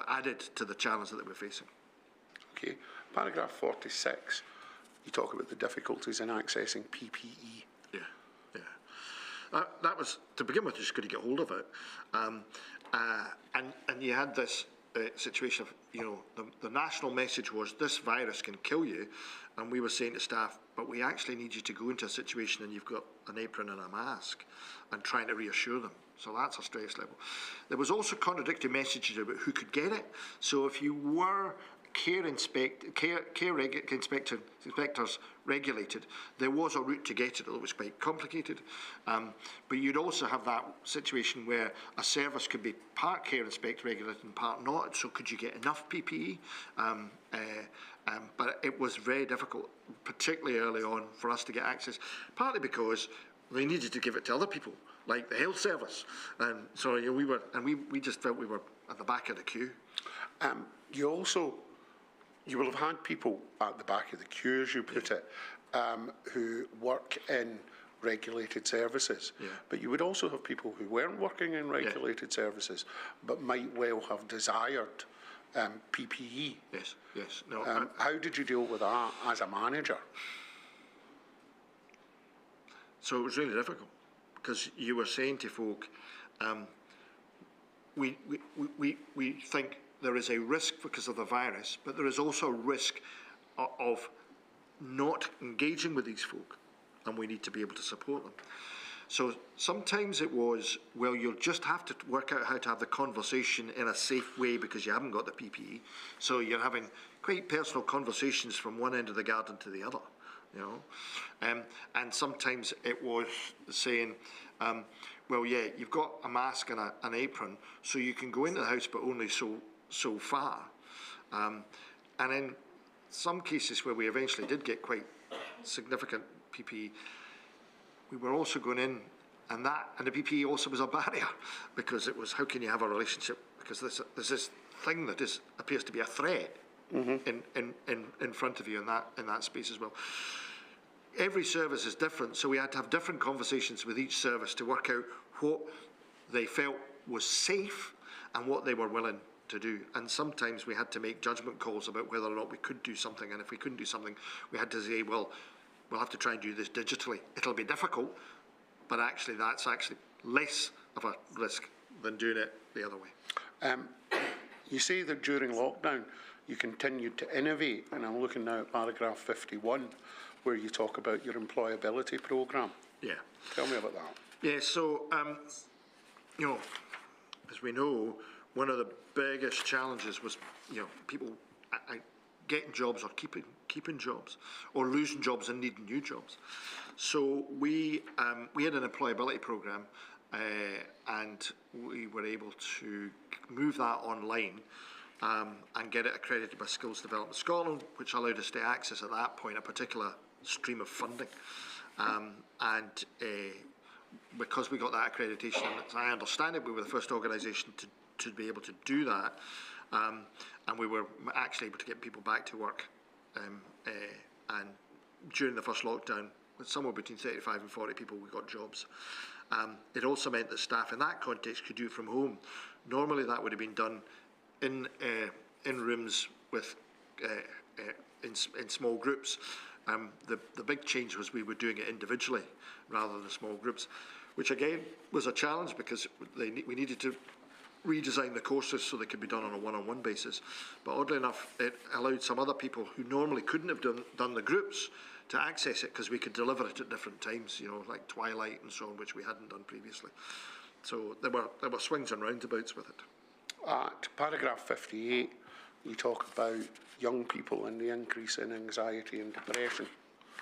added to the challenge that we're facing. Okay, paragraph 46, you talk about the difficulties in accessing PPE. That was, to begin with, you just couldn't get hold of it, and you had this situation of, the national message was, this virus can kill you, and we were saying to staff, but we actually need you to go into a situation and you've got an apron and a mask, and trying to reassure them. So that's a stress level. There was also contradictory messages about who could get it. So if you were inspectors regulated, there was a route to get it. It was quite complicated. But you'd also have that situation where a service could be part care inspector regulated and part not. So could you get enough PPE? But it was very difficult, particularly early on, for us to get access, partly because they needed to give it to other people, like the health service, and so we just felt we were at the back of the queue. You will have had people at the back of the queue, as you put it, who work in regulated services. But you would also have people who weren't working in regulated services, but might well have desired PPE. Yes. No. How did you deal with that as a manager? So it was really difficult, because you were saying to folk, we think there is a risk because of the virus, but there is also a risk of not engaging with these folk, and we need to be able to support them. So sometimes it was, well, you'll just have to work out how to have the conversation in a safe way because you haven't got the PPE. So you're having quite personal conversations from one end of the garden to the other, you know. And sometimes it was saying, well, yeah, you've got a mask and an apron, so you can go into the house, but only so far. And in some cases where we eventually did get quite significant PPE, we were also going in, and the PPE also was a barrier, because it was, how can you have a relationship? Because there's this thing that appears to be a threat in front of you in that space as well. Every service is different, so we had to have different conversations with each service to work out what they felt was safe and what they were willing to do. And sometimes we had to make judgment calls about whether or not we could do something, and if we couldn't do something, we had to say, well, we'll have to try and do this digitally. It'll be difficult, but actually that's actually less of a risk than doing it the other way. You say that during lockdown you continued to innovate, and I'm looking now at paragraph 51, where you talk about your employability programme. Yeah. Tell me about that. Yeah, so, you know, as we know, one of the biggest challenges was, you know, people getting jobs or keeping jobs, or losing jobs and needing new jobs. So we had an employability programme, and we were able to move that online and get it accredited by Skills Development Scotland, which allowed us to access at that point a particular stream of funding. Because we got that accreditation, as I understand it, we were the first organisation to be able to do that. And we were actually able to get people back to work. And during the first lockdown, with somewhere between 35 and 40 people, we got jobs. It also meant that staff in that context could do it from home. Normally that would have been done in rooms with in small groups. The big change was we were doing it individually rather than small groups, which again was a challenge because we needed to redesign the courses so they could be done on a one-on-one basis. But oddly enough, it allowed some other people who normally couldn't have done the groups to access it, because we could deliver it at different times, you know, like twilight and so on, which we hadn't done previously. So there were swings and roundabouts with it. At paragraph 58, you talk about young people and the increase in anxiety and depression.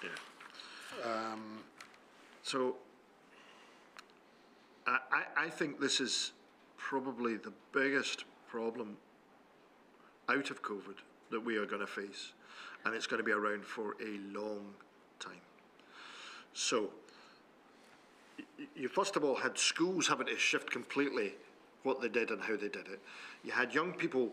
Yeah. So I think this is probably the biggest problem out of COVID that we are going to face, and it's going to be around for a long time. So you first of all had schools having to shift completely what they did and how they did it. You had young people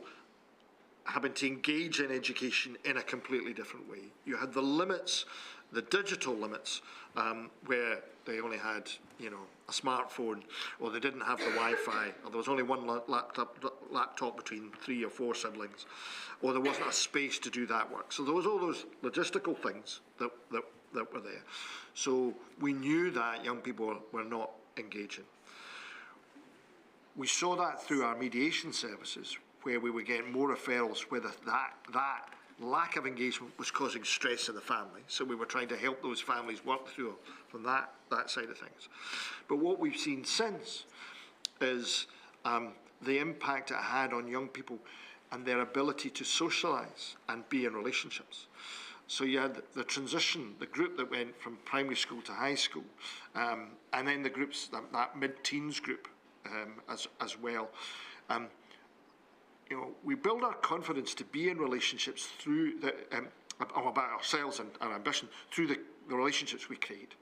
having to engage in education in a completely different way. You had the limits, the digital limits, where they only had, you know, a smartphone, or they didn't have the Wi-Fi, or there was only one laptop between 3 or 4 siblings, or there wasn't a space to do that work. So there was all those logistical things that were there. So we knew that young people were not engaging. We saw that through our mediation services, where we were getting more referrals where that lack of engagement was causing stress in the family. So we were trying to help those families work through from that side of things. But what we've seen since is the impact it had on young people and their ability to socialise and be in relationships. So you had the transition, the group that went from primary school to high school, and then the groups, that mid-teens group as well. You know, we build our confidence to be in relationships through about ourselves and our ambition through the relationships we create.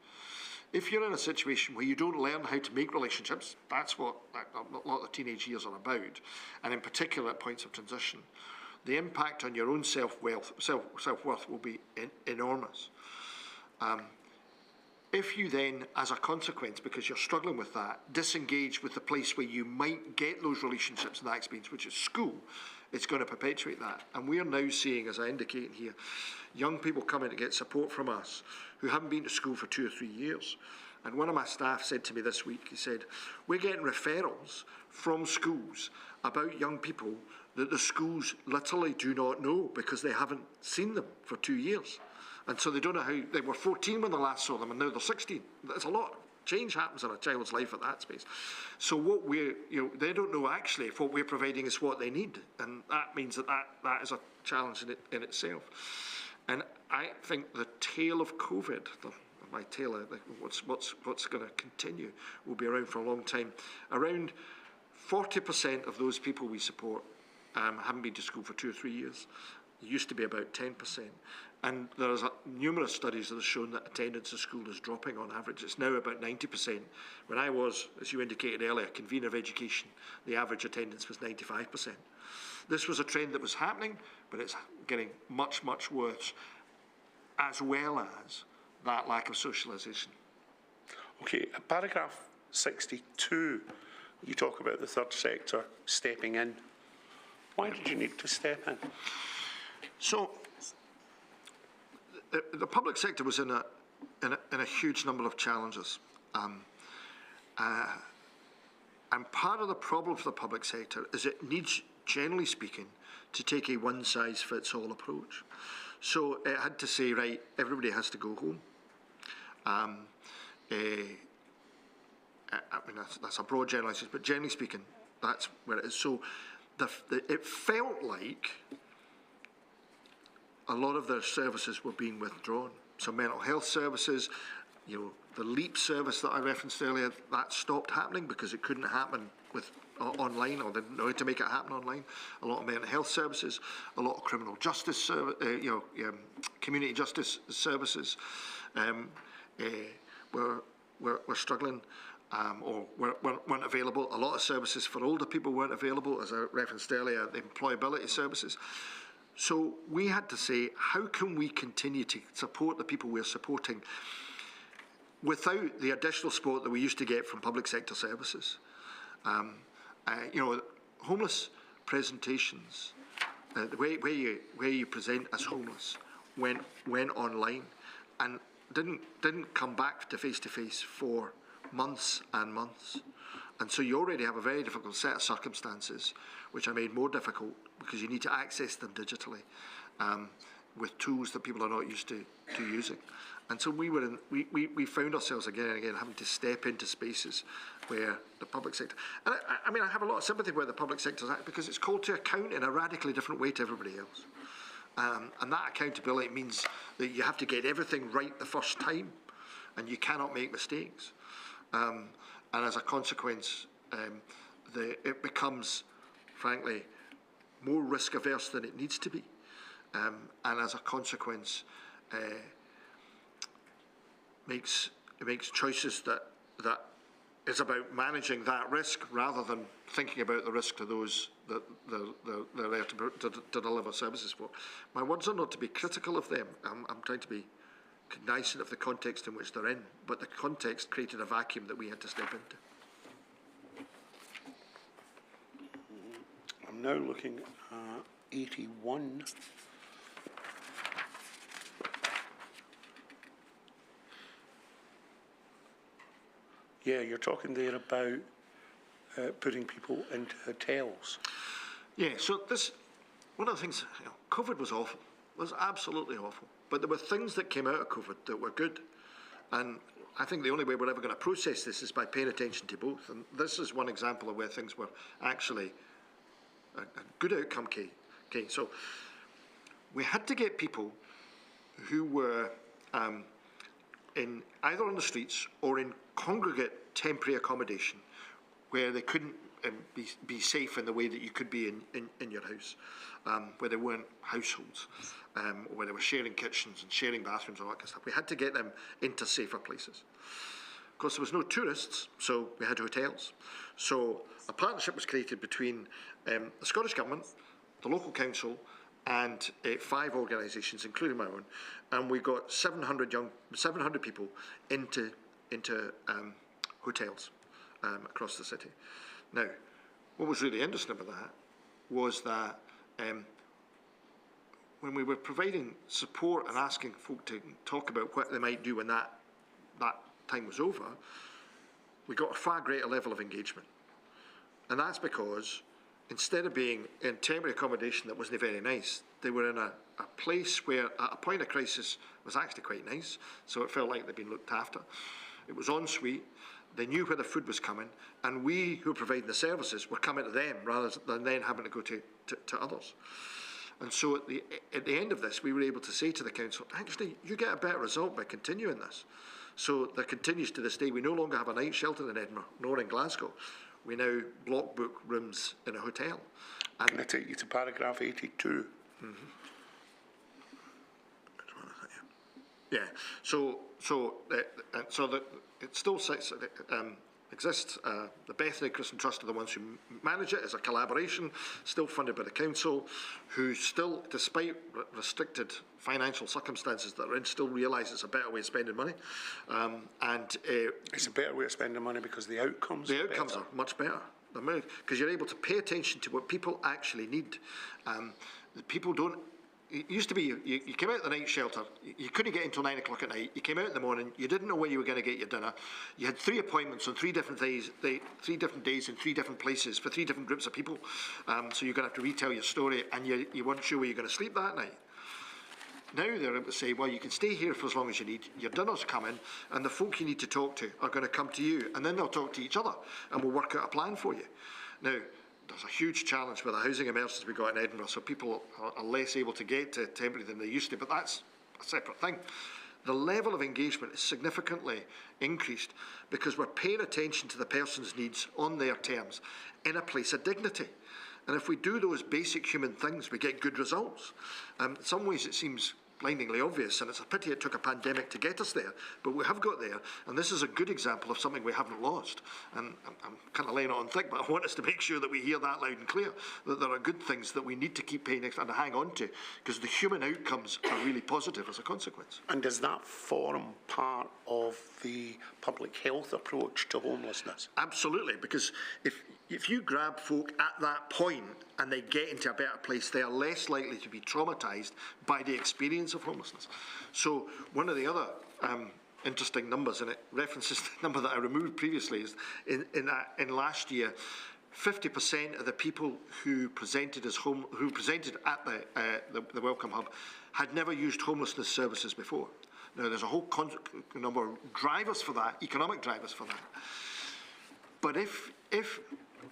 If you're in a situation where you don't learn how to make relationships, that's what a lot of the teenage years are about, and in particular at points of transition, the impact on your own self-worth will be enormous. If you then, as a consequence, because you're struggling with that, disengage with the place where you might get those relationships and that experience, which is school, it's going to perpetuate that. And we are now seeing, as I indicate here, young people coming to get support from us who haven't been to school for 2 or 3 years, And one of my staff said to me this week, he said, we're getting referrals from schools about young people that the schools literally do not know because they haven't seen them for 2 years. And so they don't know how, they were 14 when they last saw them and now they're 16. That's a lot. Change happens in a child's life at that space. So what we're, they don't know actually if what we're providing is what they need. And that means that is a challenge in itself. And I think the tail of COVID, my tail, what's going to continue, will be around for a long time. Around 40% of those people we support haven't been to school for 2 or 3 years. It used to be about 10%. And there's numerous studies that have shown that attendance at school is dropping on average. It's now about 90%. When I was, as you indicated earlier, convener of education, the average attendance was 95%. This was a trend that was happening, but it's getting much, much worse, as well as that lack of socialisation. Okay, paragraph 62, you talk about the third sector stepping in. Why did you need to step in? So, the public sector was in a huge number of challenges. And part of the problem for the public sector is it needs, generally speaking, to take a one-size-fits-all approach. So it had to say, right, everybody has to go home. I mean, that's a broad generalisation, but generally speaking, that's where it is. So it felt like a lot of their services were being withdrawn. So mental health services, the LEAP service that I referenced earlier, that stopped happening because it couldn't happen with online, or they didn't know how to make it happen online. A lot of mental health services, a lot of criminal justice, community justice services were struggling or weren't available. A lot of services for older people weren't available, as I referenced earlier, the employability services. So we had to say, how can we continue to support the people we're supporting without the additional support that we used to get from public sector services? Homeless presentations, where you present as homeless, went online and didn't come back to face for months and months. And so you already have a very difficult set of circumstances, which are made more difficult because you need to access them digitally with tools that people are not used to using. And so we found ourselves again and again having to step into spaces where the public sector, and I have a lot of sympathy where the public sector is at, because it's called to account in a radically different way to everybody else. And that accountability means that you have to get everything right the first time, and you cannot make mistakes. And as a consequence, it becomes, frankly, more risk averse than it needs to be. And as a consequence, makes choices that is about managing that risk rather than thinking about the risk to those that they're there to deliver services for. My words are not to be critical of them. I'm trying to be cognizant of the context in which they're in, but the context created a vacuum that we had to step into. I'm now looking at 81. Yeah, you're talking there about putting people into hotels. Yeah, so one of the things, COVID was awful. It was absolutely awful. But there were things that came out of COVID that were good. And I think the only way we're ever going to process this is by paying attention to both. And this is one example of where things were actually a good outcome came. So we had to get people who were in either on the streets or in congregate temporary accommodation where they couldn't be safe in the way that you could be in your house, where they weren't households, or where they were sharing kitchens and sharing bathrooms and all that kind of stuff. We had to get them into safer places. Of course, there was no tourists, so we had hotels. So a partnership was created between the Scottish Government, the local council, and 5 organisations, including my own, and we got 700 people into hotels across the city. Now, what was really interesting about that was that when we were providing support and asking folk to talk about what they might do when that time was over, we got a far greater level of engagement. And that's because instead of being in temporary accommodation that wasn't very nice, they were in a place where at a point of crisis was actually quite nice, so it felt like they'd been looked after. It was en suite, they knew where the food was coming, and we who provided the services were coming to them rather than then having to go to others. And so at the end of this, we were able to say to the council, actually, you get a better result by continuing this. So that continues to this day. We no longer have a night shelter in Edinburgh, nor in Glasgow. We now block book rooms in a hotel. And can I take you to paragraph 82? Mm-hmm. Yeah. So that it still exists. The Bethany Christian Trust are the ones who manage it as a collaboration, still funded by the council, who still, despite restricted financial circumstances that are in, still realise it's a better way of spending money. It's a better way of spending money because the outcomes are much better. Because you're able to pay attention to what people actually need. The people don't. It used to be you came out of the night shelter, you couldn't get until 9 o'clock at night, you came out in the morning, you didn't know when you were going to get your dinner, you had 3 appointments on 3 different days, 3 different days in 3 different places for 3 different groups of people, so you're going to have to retell your story, and you weren't sure where you're going to sleep that night. Now they're able to say, well, you can stay here for as long as you need, your dinner's coming, and the folk you need to talk to are going to come to you, and then they'll talk to each other, and we'll work out a plan for you. Now, there's a huge challenge with the housing emergency we got in Edinburgh, so people are less able to get to temporary than they used to, but that's a separate thing. The level of engagement is significantly increased because we're paying attention to the person's needs on their terms in a place of dignity. And if we do those basic human things, we get good results. In some ways it seems blindingly obvious, and it's a pity it took a pandemic to get us there, but we have got there, and this is a good example of something we haven't lost. And I'm kind of laying it on thick, but I want us to make sure that we hear that loud and clear, that there are good things that we need to keep paying and hang on to, because the human outcomes are really positive as a consequence. And does that form part of the public health approach to homelessness? Absolutely, because if you grab folk at that point and they get into a better place, they are less likely to be traumatised by the experience of homelessness. So one of the other interesting numbers, and it references the number that I removed previously, is in last year, 50% of the people who presented at the Welcome Hub had never used homelessness services before. Now, there's a whole number of drivers for that, economic drivers for that. But if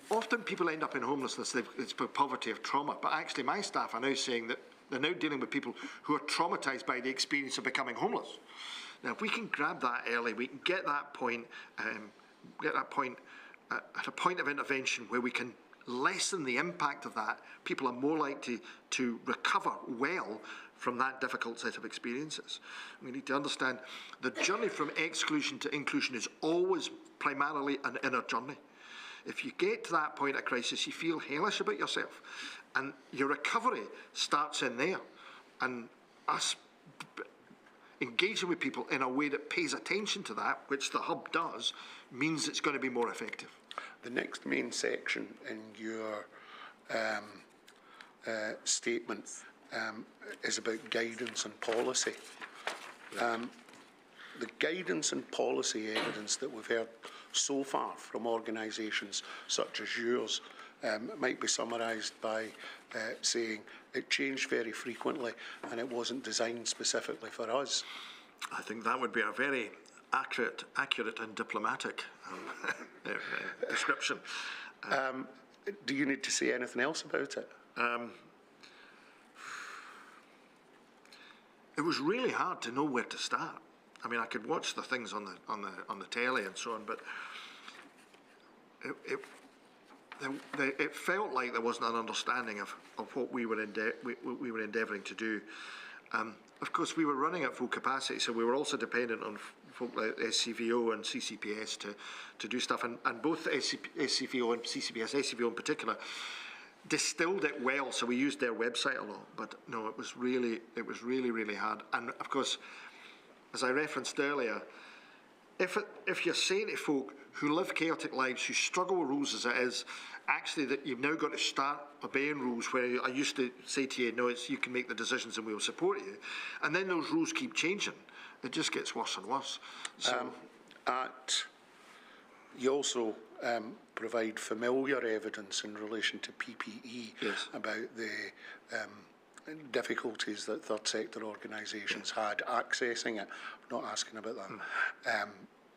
often people end up in homelessness, it's for poverty or trauma, but actually my staff are now saying that they're now dealing with people who are traumatised by the experience of becoming homeless. Now, if we can grab that early, we can get that point at a point of intervention where we can lessen the impact of that, people are more likely to recover well from that difficult set of experiences. We need to understand the journey from exclusion to inclusion is always primarily an inner journey. If you get to that point of crisis, you feel hellish about yourself, and your recovery starts in there. And us engaging with people in a way that pays attention to that, which the Hub does, means it's going to be more effective. The next main section in your statement is about guidance and policy. The guidance and policy evidence that we've heard so far from organisations such as yours might be summarised by saying it changed very frequently and it wasn't designed specifically for us. I think that would be a very accurate and diplomatic description. Do you need to say anything else about it? It was really hard to know where to start. I mean, I could watch the things on the telly and so on, but it felt like there wasn't an understanding of what we were endeavouring to do. Of course, we were running at full capacity, so we were also dependent on folk like SCVO and CCPS to do stuff, and both SCVO and CCPS, SCVO in particular, distilled it well, so we used their website a lot. But no, it was really hard. And of course, as I referenced earlier, if you're saying to folk who live chaotic lives, who struggle with rules as it is, actually that you've now got to start obeying rules where I used to say to you, no, it's you can make the decisions and we'll support you, and then those rules keep changing, it just gets worse and worse. So, You also provide familiar evidence in relation to PPE about the difficulties that third sector organisations had accessing it. I'm not asking about that.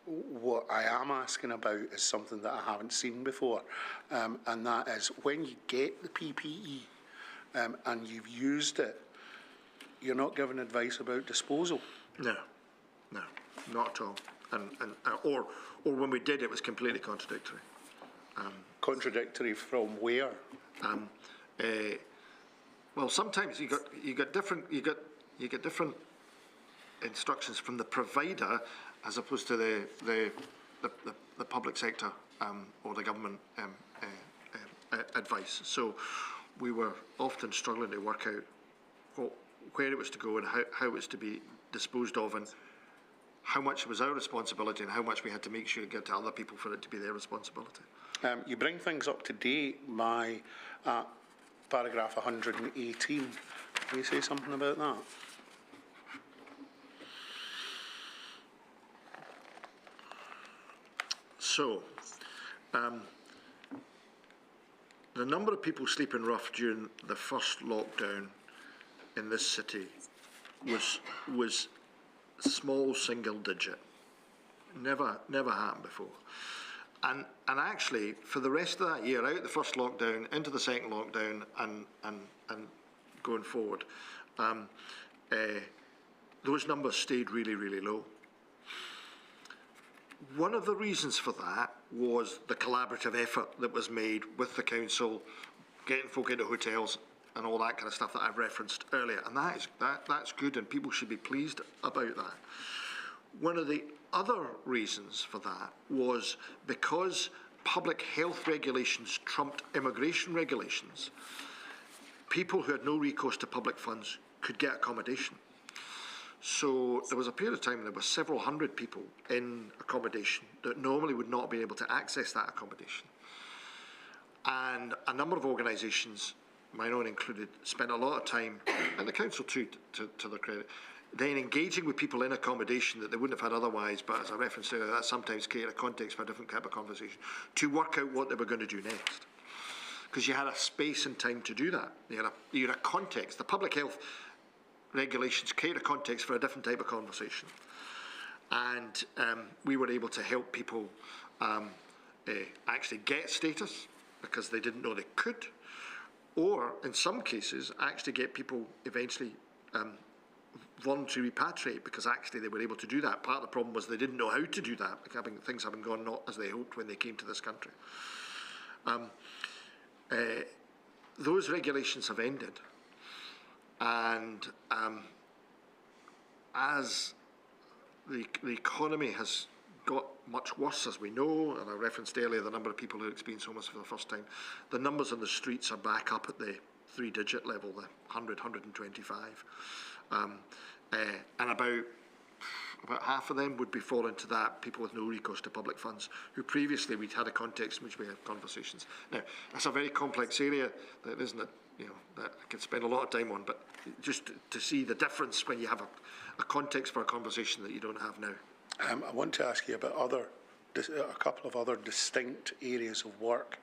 What I am asking about is something that I haven't seen before, and that is when you get the PPE and you've used it, you're not given advice about disposal. No, not at all. Or when we did, it was completely contradictory. Contradictory from where? Well, sometimes you get different instructions from the provider as opposed to the public sector or the government advice. So we were often struggling to work out where it was to go and how it was to be disposed of, and how much was our responsibility and how much we had to make sure to get to other people for it to be their responsibility. You bring things up to date by paragraph 118. Can you say something about that? So, the number of people sleeping rough during the first lockdown in this city was small single digit. Never happened before. And actually, for the rest of that year, out the first lockdown, into the second lockdown, and going forward, those numbers stayed really, really low. One of the reasons for that was the collaborative effort that was made with the council, getting folk into hotels and all that kind of stuff that I've referenced earlier, and that's good, and people should be pleased about that. One of the other reasons for that was because public health regulations trumped immigration regulations, people who had no recourse to public funds could get accommodation. So there was a period of time when there were several hundred people in accommodation that normally would not be able to access that accommodation. And a number of organisations, mine own included, spent a lot of time, and the council too, to their credit, then engaging with people in accommodation that they wouldn't have had otherwise, but as I referenced earlier, that sometimes created a context for a different type of conversation, to work out what they were going to do next. Because you had a space and time to do that. You had a context. The public health regulations create a context for a different type of conversation. And we were able to help people actually get status because they didn't know they could, or in some cases actually get people eventually voluntary repatriate because actually they were able to do that. Part of the problem was they didn't know how to do that, things having gone not as they hoped when they came to this country. Those regulations have ended, and as the economy has got much worse, as we know, and I referenced earlier the number of people who experience homelessness for the first time, the numbers on the streets are back up at the 3-digit level, the 100, 125. And about half of them would be fall into that, people with no recourse to public funds, who previously we'd had a context in which we had conversations. Now, that's a very complex area, that isn't it? You know, that I could spend a lot of time on, but just to see the difference when you have a context for a conversation that you don't have now. I want to ask you about a couple of other distinct areas of work.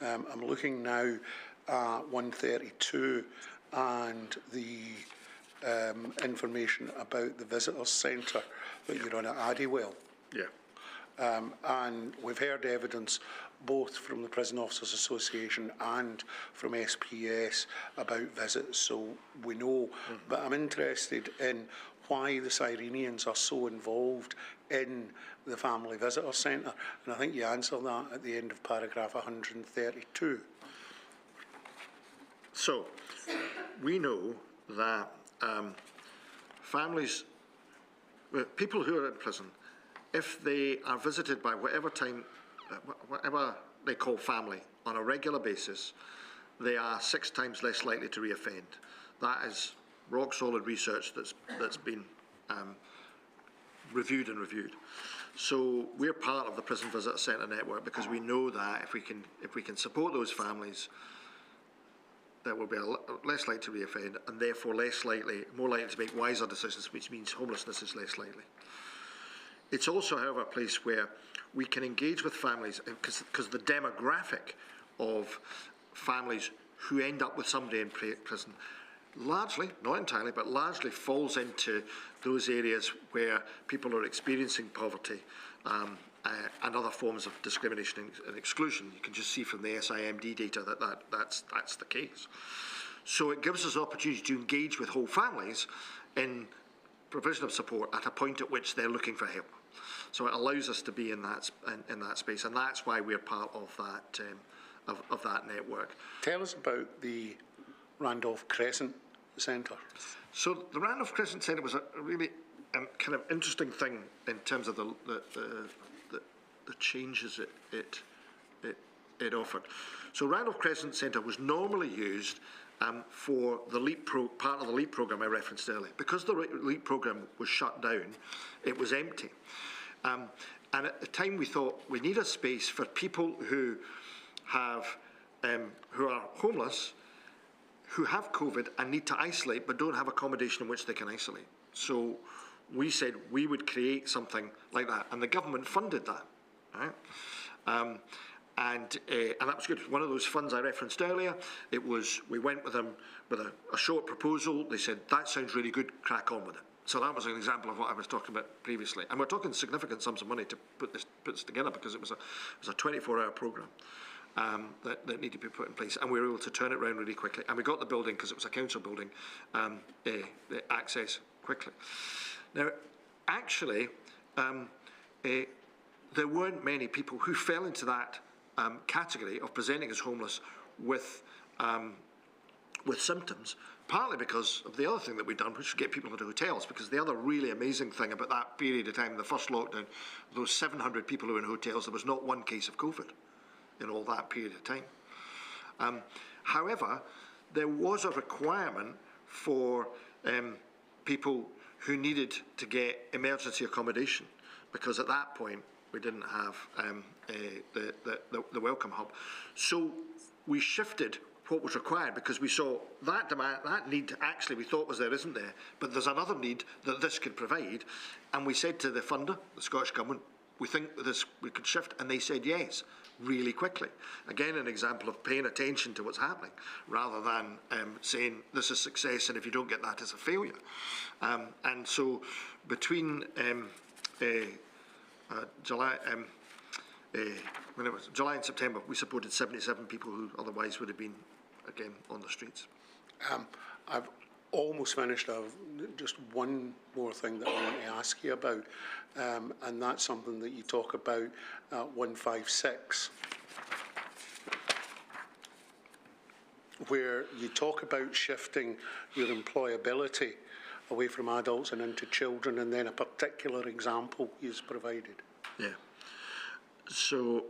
I'm looking now at 132 and the information about the visitors centre that you're on at Addywell. Yeah. And we've heard evidence both from the Prison Officers Association and from SPS about visits, so we know. But I'm interested in why the Cyrenians are so involved in the Family Visitor Centre, and I think you answer that at the end of paragraph 132. So, we know that families, people who are in prison, if they are visited by whatever they call family on a regular basis, they are 6 times less likely to reoffend. That is rock solid research that's been reviewed. So we're part of the Prison Visitor Centre network because we know that if we can support those families, they will be less likely to reoffend, and therefore more likely to make wiser decisions, which means homelessness is less likely. It's also, however, a place where we can engage with families, because the demographic of families who end up with somebody in prison largely, not entirely, but largely falls into those areas where people are experiencing poverty and other forms of discrimination and exclusion. You can just see from the SIMD data that's the case. So it gives us an opportunity to engage with whole families in provision of support at a point at which they're looking for help. So it allows us to be in that space, and that's why we're part of that network. Tell us about the Randolph Crescent Centre. So the Randolph Crescent Centre was a really kind of interesting thing in terms of the changes it offered. So Randolph Crescent Centre was normally used for the part of the LEAP programme I referenced earlier. Because the LEAP programme was shut down, it was empty. And at the time we thought we need a space for people who are homeless, who have COVID and need to isolate but don't have accommodation in which they can isolate. So we said we would create something like that, and the government funded that. Right? And that was good. One of those funds I referenced earlier, we went with them with a short proposal. They said, that sounds really good, crack on with it. So that was an example of what I was talking about previously. And we're talking significant sums of money to put this together, because it was a 24-hour programme that needed to be put in place. And we were able to turn it around really quickly. And we got the building, because it was a council building, the access quickly. Now, actually, there weren't many people who fell into that category of presenting as homeless with symptoms, partly because of the other thing that we'd done, which was get people into hotels, because the other really amazing thing about that period of time, the first lockdown, those 700 people who were in hotels, there was not one case of COVID in all that period of time. However, there was a requirement for people who needed to get emergency accommodation, because at that point we didn't have the Welcome Hub. So we shifted what was required, because we saw that demand, that need actually we thought was there isn't there, but there's another need that this could provide, and we said to the funder, the Scottish Government, we think this we could shift, and they said yes, really quickly. Again, an example of paying attention to what's happening, rather than saying this is success, and if you don't get that, it's a failure. And so between July and September, we supported 77 people who otherwise would have been, again, on the streets. I've almost finished. Just one more thing that I want to ask you about, and that's something that you talk about 156, where you talk about shifting your employability away from adults and into children, and then a particular example is provided. Yeah. So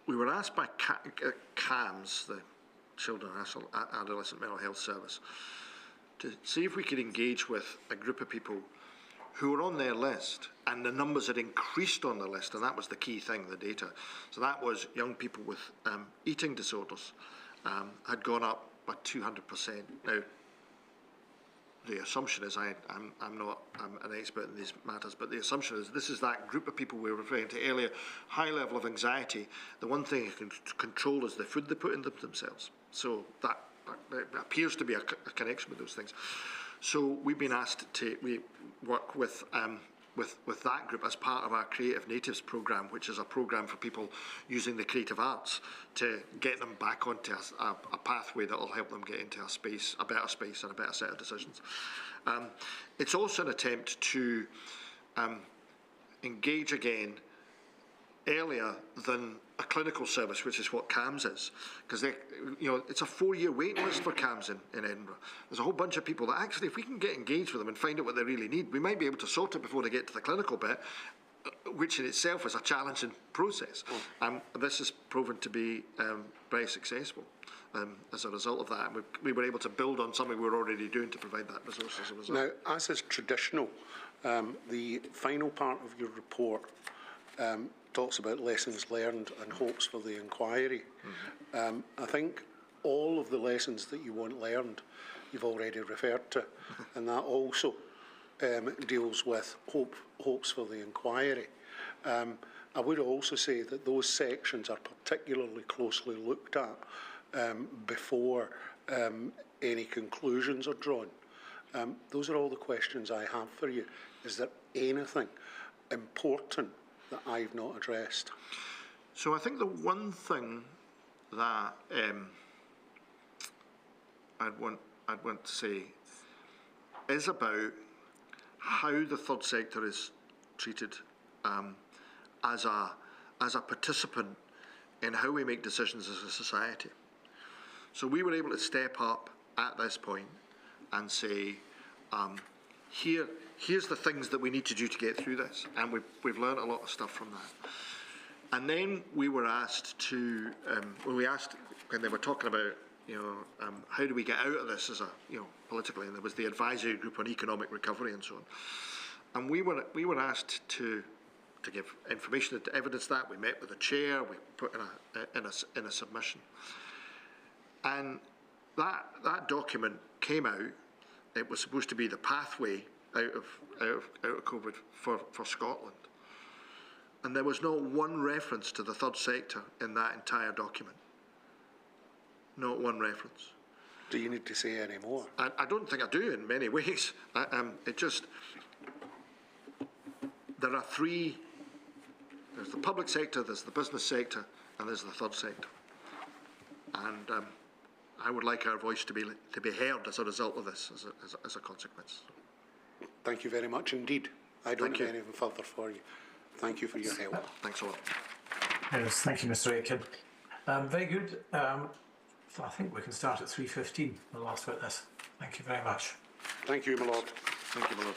we were asked by CAMS, the Children and Adolescent Mental Health Service, to see if we could engage with a group of people who were on their list, and the numbers had increased on the list, and that was the key thing, the data. So that was young people with eating disorders had gone up by 200%. Now, the assumption is, I'm not an expert in these matters, but the assumption is this is that group of people we were referring to earlier, high level of anxiety. The one thing you can control is the food they put in themselves. So that appears to be a connection with those things. So we've been asked to work with that group as part of our Creative Natives programme, which is a programme for people using the creative arts to get them back onto a pathway that will help them get into a better space and a better set of decisions. It's also an attempt to engage again earlier than a clinical service, which is what CAMS is, because it's a 4-year waiting list for CAMS in Edinburgh. There's a whole bunch of people that actually, if we can get engaged with them and find out what they really need, we might be able to sort it before they get to the clinical bit, which in itself is a challenging process. This has proven to be very successful as a result of that. And we were able to build on something we were already doing to provide that resource as a result. Now, as is traditional, the final part of your report talks about lessons learned and hopes for the inquiry. Mm-hmm. I think all of the lessons that you want learned, you've already referred to, and that also deals with hopes for the inquiry. I would also say that those sections are particularly closely looked at before any conclusions are drawn. Those are all the questions I have for you. Is there anything important that I've not addressed? So I think the one thing that I'd want to say is about how the third sector is treated as a participant in how we make decisions as a society. So we were able to step up at this point and say, here's the things that we need to do to get through this, and we've learned a lot of stuff from that. And then we were asked to, when they were talking about, how do we get out of this as a, politically, and there was the advisory group on economic recovery and so on. And we were asked to give information to evidence that. We met with the chair, we put in a submission. And that document came out. It was supposed to be the pathway out of COVID for Scotland. And there was not one reference to the third sector in that entire document. Not one reference. Do you need to say any more? I don't think I do in many ways. There are three. There's the public sector, there's the business sector, and there's the third sector. And I would like our voice to be heard as a result of this, as a consequence. Thank you very much indeed. I don't have anything further for you. Thank you for your help. Thanks a lot. Yes, thank you, Mr. Aitken. Very good. So I think we can start at 3:15, the last witness. Thank you very much. Thank you, my lord. Thank you, my lord.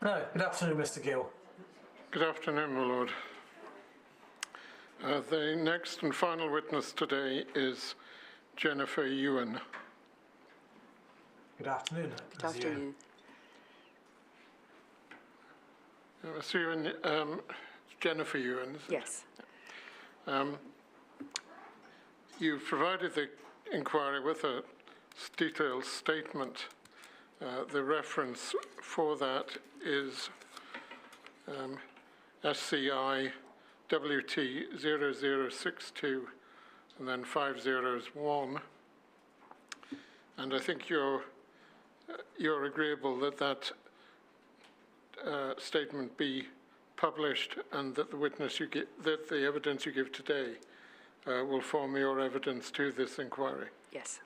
No, good afternoon, Mr. Gill. Good afternoon, my lord. The next and final witness today is Jennifer Ewan. Good afternoon. Good afternoon. Ms. Ewan, Jennifer Ewan. Yes. You've provided the inquiry with a detailed statement. The reference for that is SCI WT 0062 and then 5 zeros 1. And I think you're agreeable that that statement be published and that the evidence you give today will form your evidence to this inquiry. Yes.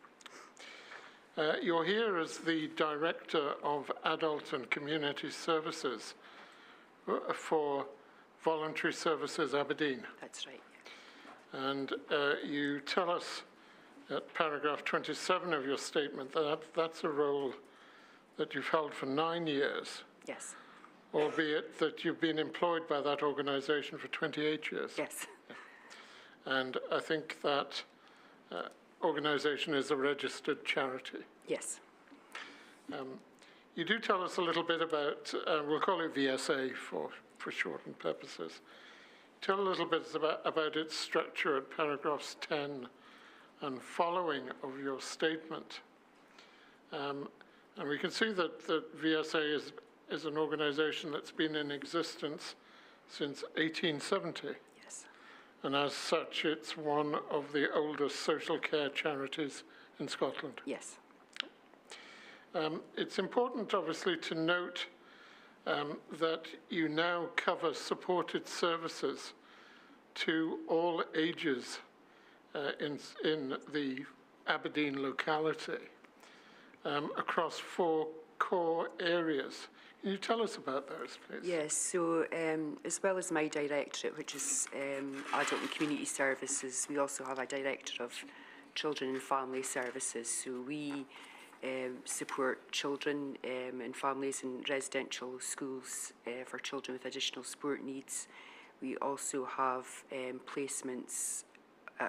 You're here as the Director of Adult and Community Services for Voluntary Services Aberdeen. That's right. And you tell us at paragraph 27 of your statement that that's a role that you've held for 9 years. Yes. Albeit that you've been employed by that organisation for 28 years. Yes. And I think that organisation is a registered charity. Yes. You do tell us a little bit about, we'll call it VSA for shortened purposes. Tell a little bit about its structure at paragraphs 10 and following of your statement. And we can see that VSA is an organisation that's been in existence since 1870. Yes. And as such, it's one of the oldest social care charities in Scotland. Yes. It's important, obviously, to note that you now cover supported services to all ages in the Aberdeen locality across 4 core areas. Can you tell us about those, please? Yes, so as well as my directorate, which is Adult and Community Services, we also have a Director of Children and Family Services. So we support children and families in residential schools for children with additional support needs. We also have placements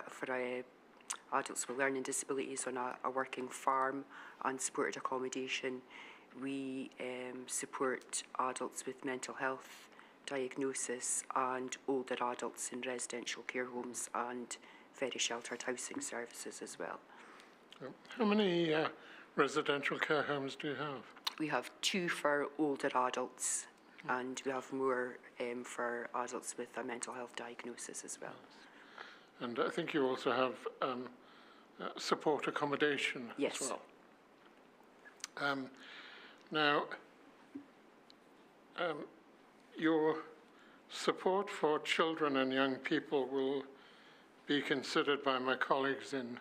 for adults with learning disabilities on a working farm and supported accommodation. We support adults with mental health diagnosis and older adults in residential care homes and very sheltered housing services as well. How many residential care homes do you have? We have 2 for older adults and we have more for adults with a mental health diagnosis as well. And I think you also have support accommodation Yes. as well. Now, your support for children and young people will be considered by my colleagues in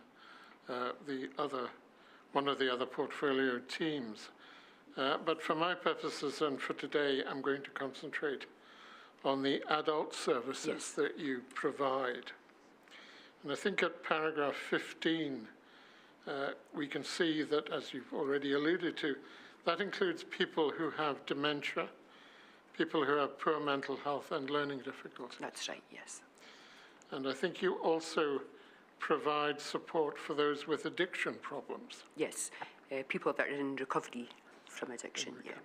one of the other portfolio teams. But for my purposes and for today, I'm going to concentrate on the adult services Yes. that you provide. And I think at paragraph 15, we can see that, as you've already alluded to, that includes people who have dementia, people who have poor mental health and learning difficulties. That's right, yes. And I think you also provide support for those with addiction problems. Yes, people that are in recovery from addiction, yeah.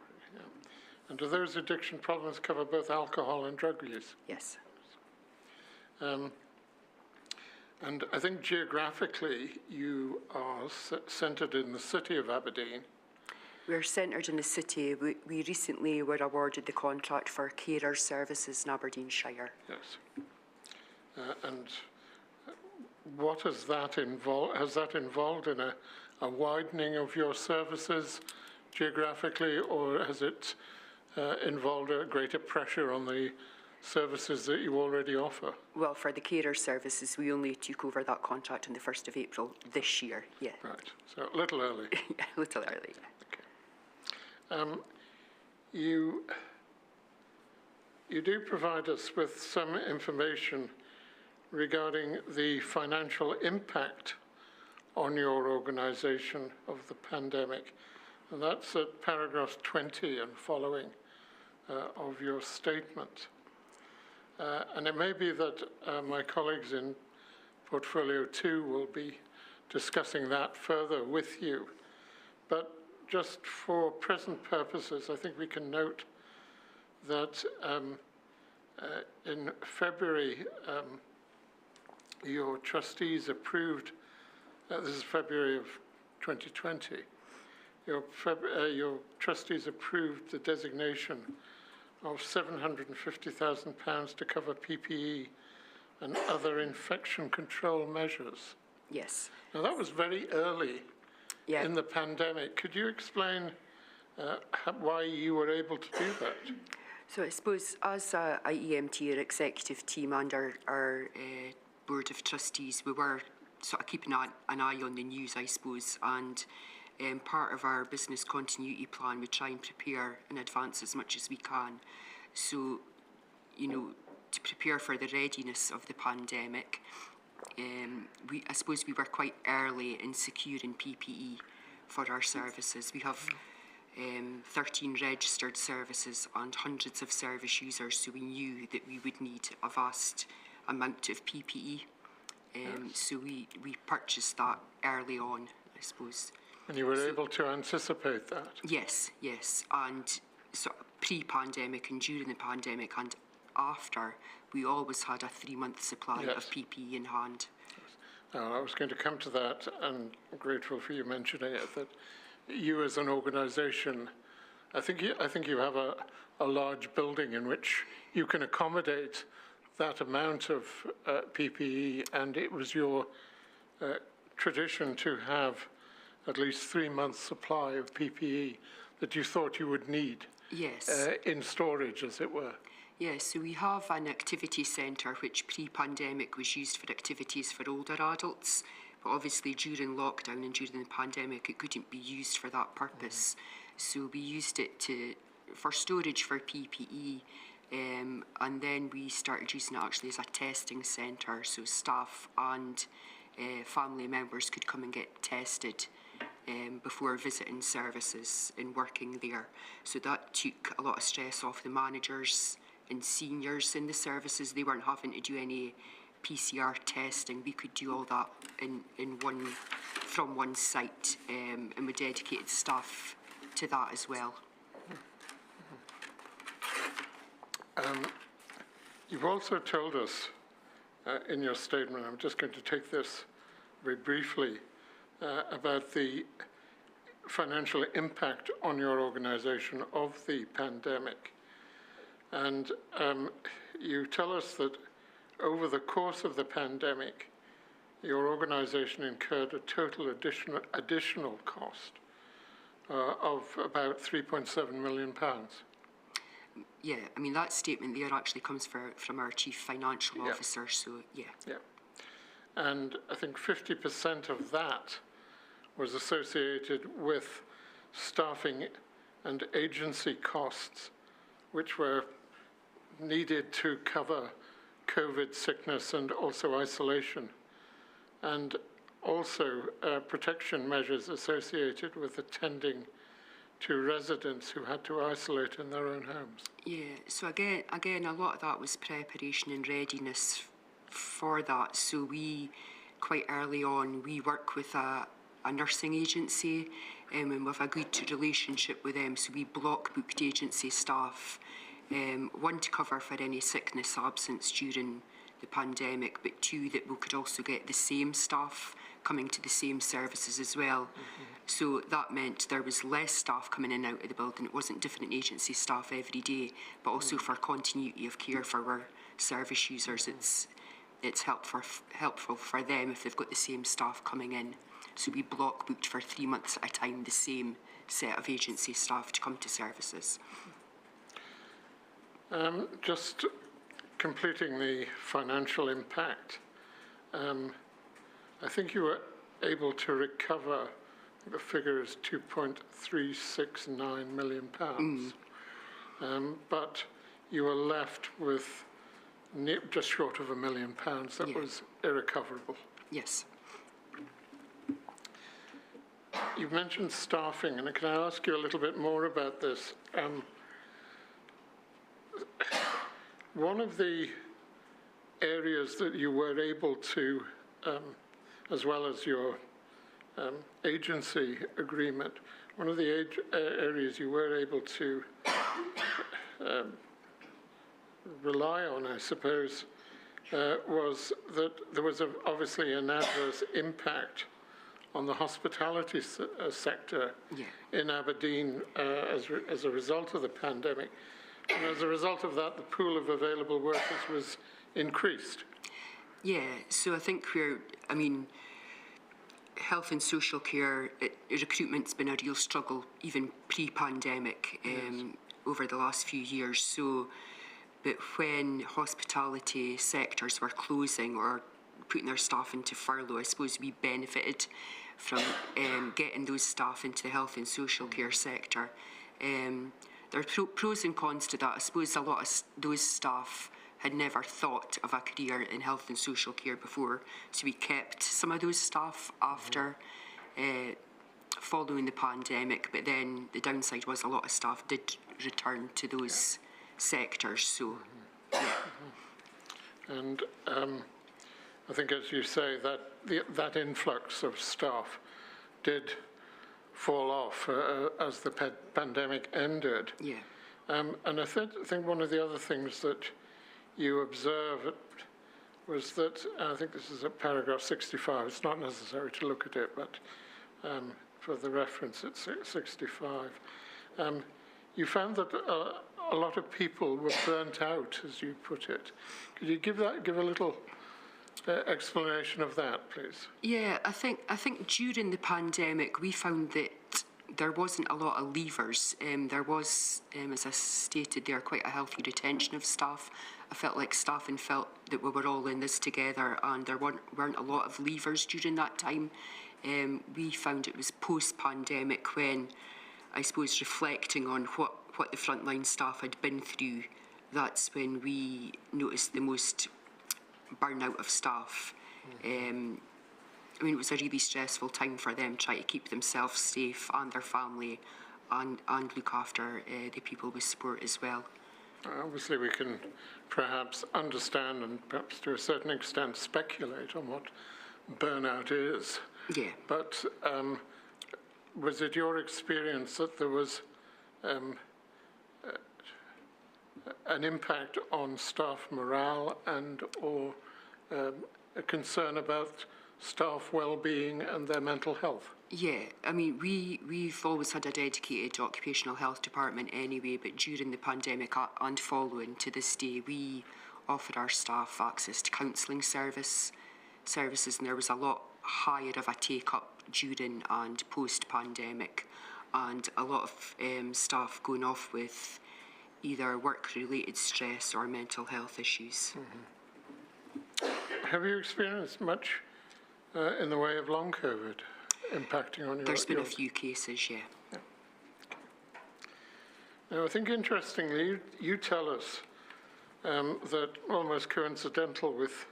And do those addiction problems cover both alcohol and drug use? Yes. And I think geographically you are centred in the city of Aberdeen. We're centred in the city. We recently were awarded the contract for carer services in Aberdeenshire. Yes. And what has that involved? Has that involved in a widening of your services geographically, or has it involved a greater pressure on the services that you already offer? Well, for the carer services, we only took over that contract on the 1st of April this year, yeah. Right, so a little early. Yeah, a little early, yeah. You do provide us with some information regarding the financial impact on your organisation of the pandemic, and that's at paragraph 20 and following of your statement. And it may be that my colleagues in Portfolio 2 will be discussing that further with you. But just for present purposes, I think we can note that in February, your trustees approved, this is February of 2020, your trustees approved the designation of £750,000 to cover PPE and other infection control measures. Yes. Now, that was very early in the pandemic. Could you explain why you were able to do that? So I suppose as a EMT, our executive team and our Board of Trustees, we were sort of keeping an eye on the news, I suppose, and part of our business continuity plan, we try and prepare in advance as much as we can. So, you know, to prepare for the readiness of the pandemic, I suppose we were quite early in securing PPE for our services. We have 13 registered services and hundreds of service users, so we knew that we would need a vast amount of PPE. So we purchased that early on, I suppose. And you were able to anticipate that? Yes, yes. And so pre-pandemic and during the pandemic and after, we always had a 3-month supply of PPE in hand. I was going to come to that, and I'm grateful for you mentioning it, that you as an organisation, I think you have a large building in which you can accommodate that amount of PPE, and it was your tradition to have at least 3 months' supply of PPE that you thought you would need. Yes. In storage, as it were. Yes, so we have an activity centre which pre-pandemic was used for activities for older adults, but obviously during lockdown and during the pandemic it couldn't be used for that purpose. So we used it for storage for PPE, and then we started using it actually as a testing centre, so staff and family members could come and get tested before visiting services and working there. So that took a lot of stress off the managers and seniors in the services. They weren't having to do any PCR testing. We could do all that from one site, and we dedicated staff to that as well. You've also told us in your statement, I'm just going to take this very briefly, about the financial impact on your organisation of the pandemic. And you tell us that over the course of the pandemic, your organisation incurred a total additional cost of about £3.7 million. Yeah, I mean, that statement there actually comes from our Chief Financial Officer, so yeah. Yeah. And I think 50% of that was associated with staffing and agency costs, which were needed to cover COVID sickness and also isolation, and also protection measures associated with attending to residents who had to isolate in their own homes. Yeah, so again, a lot of that was preparation and readiness for that. So we, quite early on, we work with a nursing agency, and we have a good relationship with them, so we block booked agency staff, one to cover for any sickness absence during the pandemic, but two, that we could also get the same staff coming to the same services as well. Mm-hmm. So that meant there was less staff coming in and out of the building. It wasn't different agency staff every day, but also for continuity of care for our service users, it's helpful for them if they've got the same staff coming in. So we block booked for 3 months at a time the same set of agency staff to come to services. Just completing the financial impact, I think you were able to recover, the figure is £2.369 million, but you were left with just short of £1 million that was irrecoverable. Yes. You've mentioned staffing, and can I ask you a little bit more about this? one of the areas that you were able to, as well as your agency agreement, one of the areas you were able to rely on, I suppose, was that there was obviously an adverse impact on the hospitality sector in Aberdeen as a result of the pandemic. And as a result of that, the pool of available workers was increased. Yeah, so I think health and social care, recruitment's been a real struggle, even pre-pandemic, over the last few years. So, but when hospitality sectors were closing or putting their staff into furlough, I suppose we benefited from getting those staff into the health and social care sector. There are pros and cons to that. I suppose a lot of those staff had never thought of a career in health and social care before, so we kept some of those staff after following the pandemic, but then the downside was a lot of staff did return to those sectors, so And I think, as you say, that influx of staff did fall off as the pandemic ended. yeah. And I think one of the other things that you observed was that, I think this is at paragraph 65, it's not necessary to look at it, but for the reference it's 65. You found that a lot of people were burnt out, as you put it. Could you give a little explanation of that, please? Yeah, I think during the pandemic we found that there wasn't a lot of leavers. There was, as I stated there, quite a healthy retention of staff. I felt like staffing felt that we were all in this together, and there weren't a lot of leavers during that time. We found it was post-pandemic when, I suppose, reflecting on what the frontline staff had been through, that's when we noticed the most burnout of staff. It was a really stressful time for them trying to keep themselves safe and their family and look after the people with support as well. Obviously we can perhaps understand and perhaps to a certain extent speculate on what burnout is. Yeah. But was it your experience that there was an impact on staff morale and or a concern about staff well-being and their mental health? Yeah, we've always had a dedicated occupational health department anyway, but during the pandemic and following to this day, we offered our staff access to counselling services, and there was a lot higher of a take-up during and post-pandemic, and a lot of staff going off with either work-related stress or mental health issues. Have you experienced much in the way of long COVID impacting on your... There's been a few cases, yeah. Now, I think interestingly, you tell us that almost coincidental with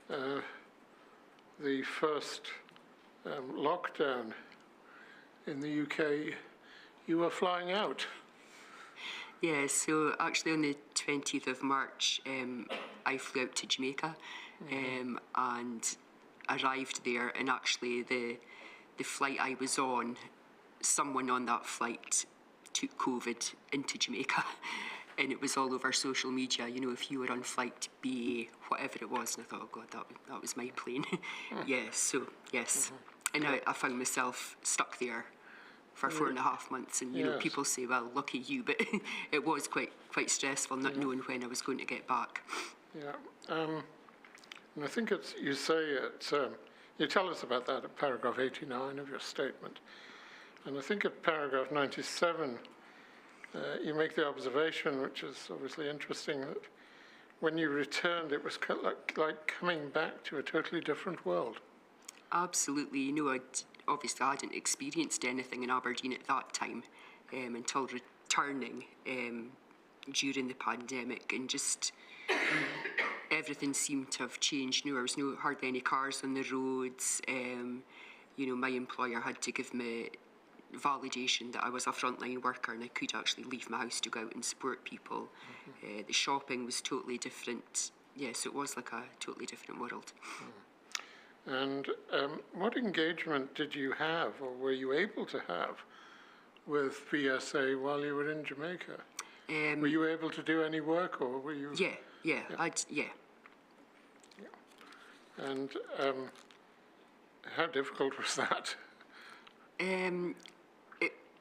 the first lockdown in the UK, you were flying out. Yeah, so actually on the 20th of March, I flew out to Jamaica and arrived there, and actually the flight I was on, someone on that flight took COVID into Jamaica, and it was all over social media, if you were on flight BA, whatever it was, and I thought, oh God, that was my plane. Yeah, so, yes. And I found myself stuck there for 4.5 months, and yes. People say, well, lucky you, but it was quite stressful not knowing when I was going to get back. Yeah, and I think you say it, you tell us about that at paragraph 89 of your statement, and I think at paragraph 97 you make the observation, which is obviously interesting, that when you returned it was like coming back to a totally different world. Absolutely, obviously I hadn't experienced anything in Aberdeen at that time until returning during the pandemic, and just everything seemed to have changed. There was hardly any cars on the roads. My employer had to give me validation that I was a frontline worker and I could actually leave my house to go out and support people. The shopping was totally different. Yeah, so it was like a totally different world. And what engagement did you have, or were you able to have, with VSA while you were in Jamaica? Were you able to do any work, or were you? Yeah. And how difficult was that?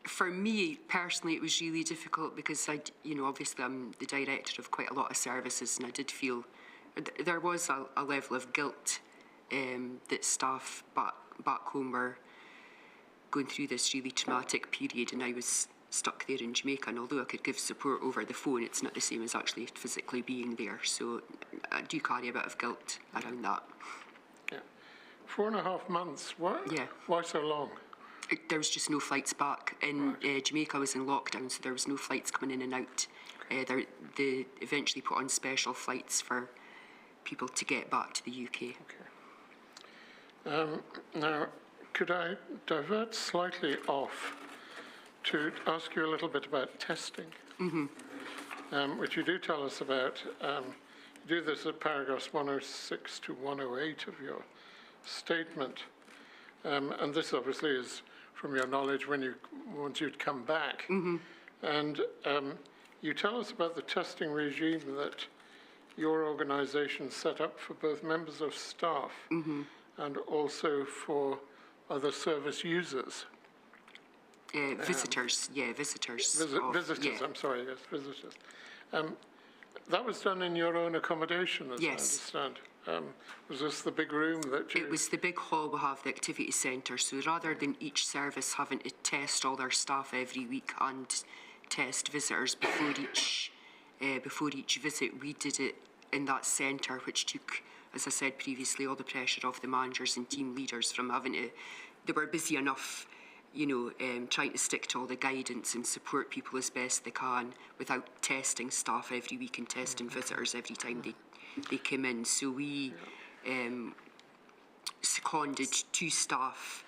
For me personally, it was really difficult because obviously I'm the director of quite a lot of services, and I did feel there was a level of guilt that staff back home were going through this really traumatic period, and I was stuck there in Jamaica, and although I could give support over the phone, it's not the same as actually physically being there, so I do carry a bit of guilt around that. Yeah. 4.5 months, why so long? There was just no flights back. In Jamaica was in lockdown, so there was no flights coming in and out. They eventually put on special flights for people to get back to the UK. Okay. Now, could I divert slightly off to ask you a little bit about testing, which you do tell us about. You do this at paragraphs 106 to 108 of your statement. And this obviously is from your knowledge once you'd come back. And you tell us about the testing regime that your organisation set up for both members of staff and also for other service users. Visitors, visitors. Visitors, I'm sorry, yes, visitors. That was done in your own accommodation, as I understand. Was this the big room that you... It was the big hall we have, the activity centre. So rather than each service having to test all their staff every week and test visitors before each visit, we did it in that centre, which took, as I said previously, all the pressure off the managers and team leaders from having to... They were busy enough, trying to stick to all the guidance and support people as best they can without testing staff every week and testing visitors every time they came in. So we seconded 2 staff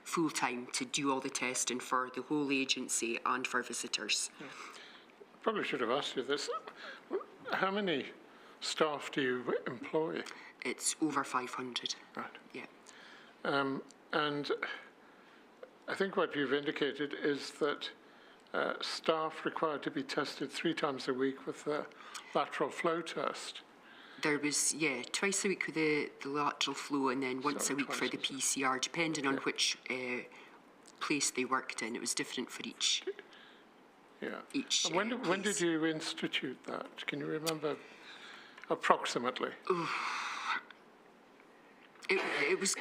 full-time to do all the testing for the whole agency and for visitors. Probably should have asked you this. How many staff do you employ? It's over 500. Right. Yeah. And I think what you've indicated is that staff required to be tested 3 times a week with the lateral flow test. There was, twice a week with the lateral flow, and then once a week for the PCR, depending on which place they worked in. It was different for each. Yeah. Each. And when did you institute that? Can you remember approximately? It was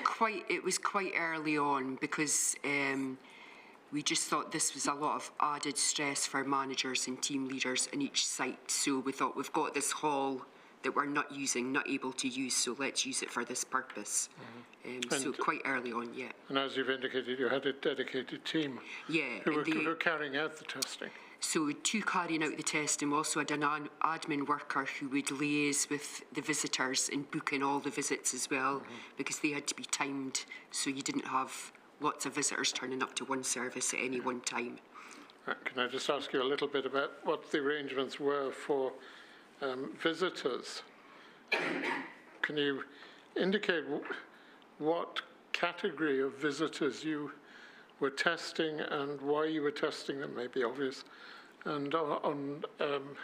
quite early on because we just thought this was a lot of added stress for managers and team leaders in each site. So we thought, we've got this hall that we're not able to use, so let's use it for this purpose. So quite early on, yeah. And as you've indicated, you had a dedicated team who were carrying out the testing. So 2 carrying out the testing. We also had an admin worker who would liaise with the visitors and book in all the visits as well, because they had to be timed so you didn't have lots of visitors turning up to one service at any one time. Can I just ask you a little bit about what the arrangements were for visitors? Can you indicate what category of visitors you were testing and why you were testing them? May be obvious. And on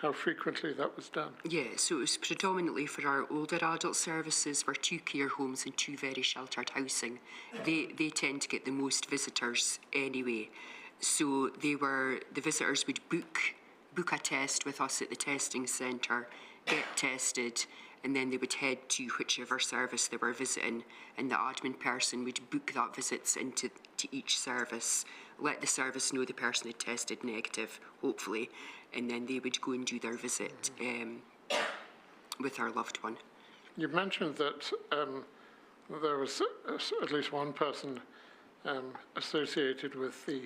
how frequently that was done? Yeah, so it was predominantly for our older adult services, were 2 care homes and 2 very sheltered housing. They tend to get the most visitors anyway. So the visitors would book a test with us at the testing centre, get tested, and then they would head to whichever service they were visiting, and the admin person would book that visits into each service, let the service know the person had tested negative, hopefully, and then they would go and do their visit with our loved one. You mentioned that there was at least one person associated with the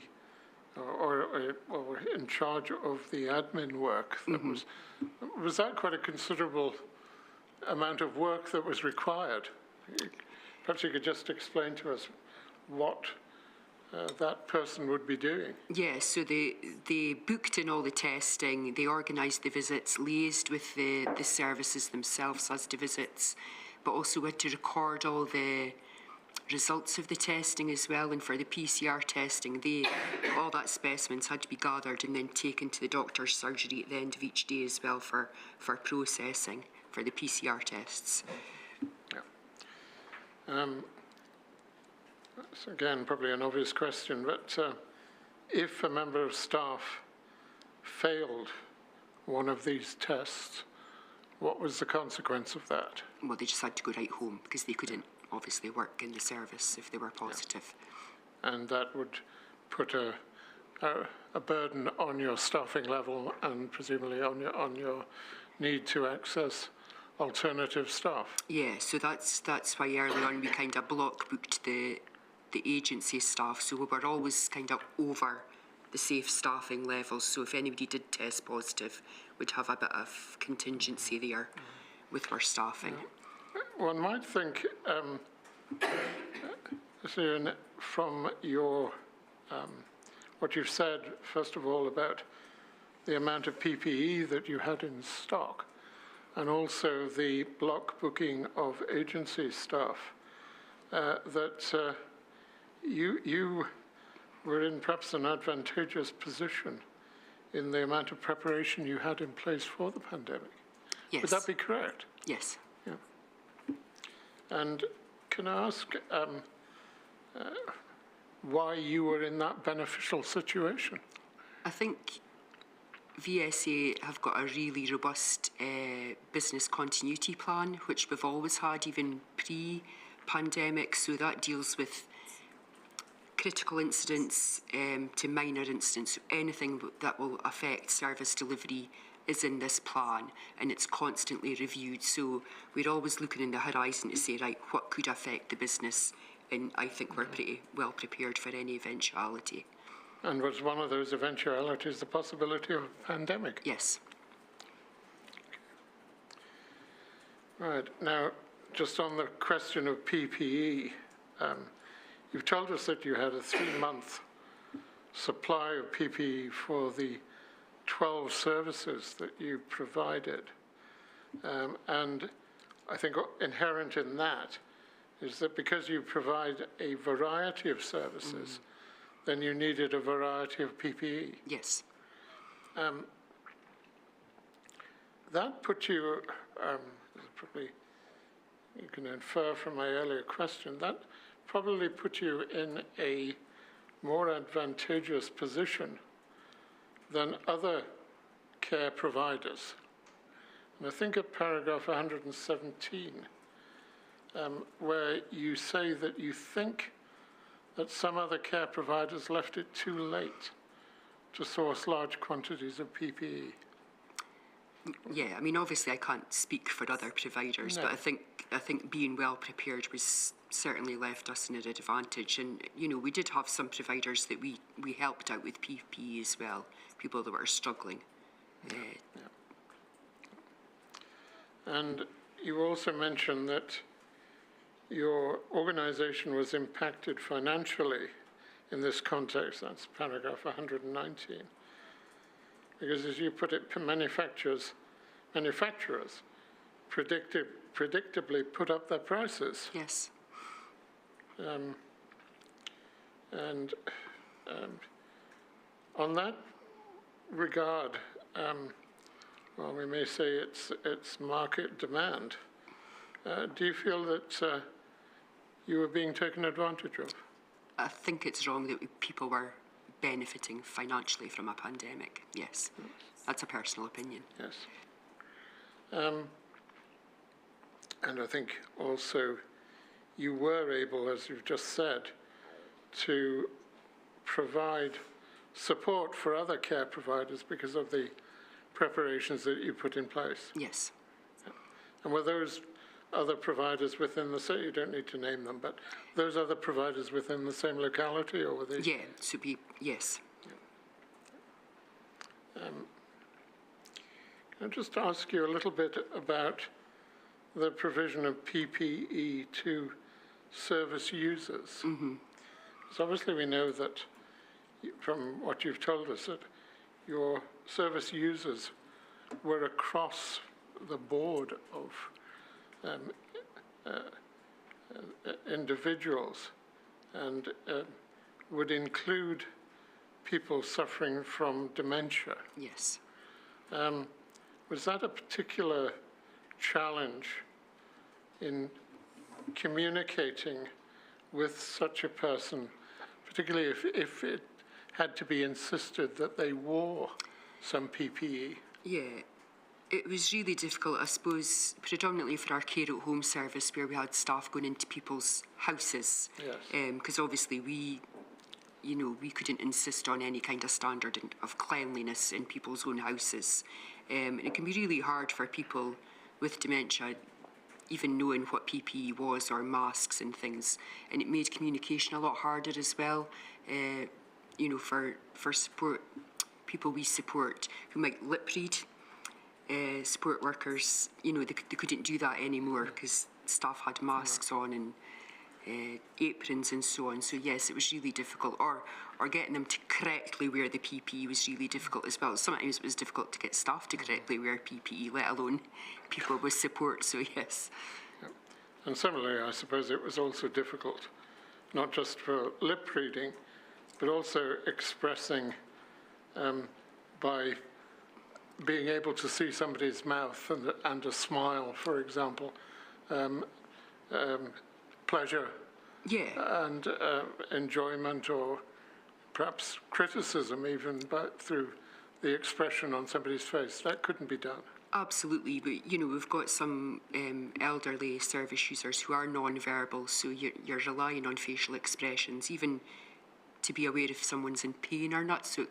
or in charge of the admin work. That was that quite a considerable amount of work that was required? Perhaps you could just explain to us what that person would be doing? Yeah, so they booked in all the testing, they organised the visits, liaised with the services themselves as to visits, but also had to record all the results of the testing as well. And for the PCR testing, all that specimens had to be gathered and then taken to the doctor's surgery at the end of each day as well for processing for the PCR tests. Yeah. That's again probably an obvious question, but if a member of staff failed one of these tests, what was the consequence of that? Well, they just had to go right home because they couldn't obviously work in the service if they were positive. Yeah. And that would put a burden on your staffing level and presumably on your need to access alternative staff. Yeah, so that's why early on we kind of block booked the agency staff, so we were always kind of over the safe staffing levels, so if anybody did test positive, we'd have a bit of contingency there with our staffing. One might think, Ewan, from your what you've said, first of all, about the amount of PPE that you had in stock, and also the block booking of agency staff, that you were in perhaps an advantageous position in the amount of preparation you had in place for the pandemic. Yes. Would that be correct? Yes. Yeah. And can I ask why you were in that beneficial situation? I think VSA have got a really robust business continuity plan, which we've always had even pre-pandemic, so that deals with critical incidents to minor incidents. Anything that will affect service delivery is in this plan, and it's constantly reviewed. So we're always looking in the horizon to say, right, what could affect the business? And I think we're pretty well prepared for any eventuality. And was one of those eventualities the possibility of a pandemic? Yes. Right. Now, just on the question of PPE, you've told us that you had a 3-month supply of PPE for the 12 services that you provided. And I think inherent in that is that because you provide a variety of services, then you needed a variety of PPE. Yes. That put you, probably you can infer from my earlier question, that probably put you in a more advantageous position than other care providers. And I think at paragraph 117, where you say that you think that some other care providers left it too late to source large quantities of PPE. Yeah, I mean, obviously I can't speak for other providers, No. but I think being well prepared was certainly left us in an advantage. And, you know, we did have some providers that we helped out with PPE as well, people that were struggling. And you also mentioned that your organisation was impacted financially in this context. That's paragraph 119. Because as you put it, manufacturers predictably put up their prices. Yes. And on that regard, well, we may say it's market demand. Do you feel that you were being taken advantage of? I think it's wrong that people were benefiting financially from a pandemic. Yes, that's a personal opinion. Yes. And I think also you were able, as you've just said, to provide support for other care providers because of the preparations that you put in place. Yes. And were those other providers within the same, you don't need to name them, but those other providers within the same locality, or were they? Yeah, yes. Can I just ask you a little bit about the provision of PPE to service users? Because obviously we know that, from what you've told us, that your service users were across the board of individuals and would include people suffering from dementia. Yes. Was that a particular challenge in communicating with such a person, particularly if it had to be insisted that they wore some PPE? Yeah, it was really difficult, I suppose, predominantly for our care at home service, where we had staff going into people's houses. Yes. Because obviously we couldn't insist on any kind of standard of cleanliness in people's own houses. And it can be really hard for people with dementia, even knowing what PPE was or masks and things. And it made communication a lot harder as well. For support, people we support who might lip read, support workers, they couldn't do that anymore because staff had masks on and aprons and so on. So yes, it was really difficult. Or getting them to correctly wear the PPE was really difficult as well. Sometimes it was difficult to get staff to correctly wear PPE, let alone people with support. So yes. Yep. And similarly, I suppose it was also difficult, not just for lip reading, but also expressing by being able to see somebody's mouth and a smile, for example, pleasure, yeah, and enjoyment, or perhaps criticism even, but through the expression on somebody's face. That couldn't be done. Absolutely, but we've got some elderly service users who are non-verbal, so you're relying on facial expressions, even to be aware if someone's in pain or not. So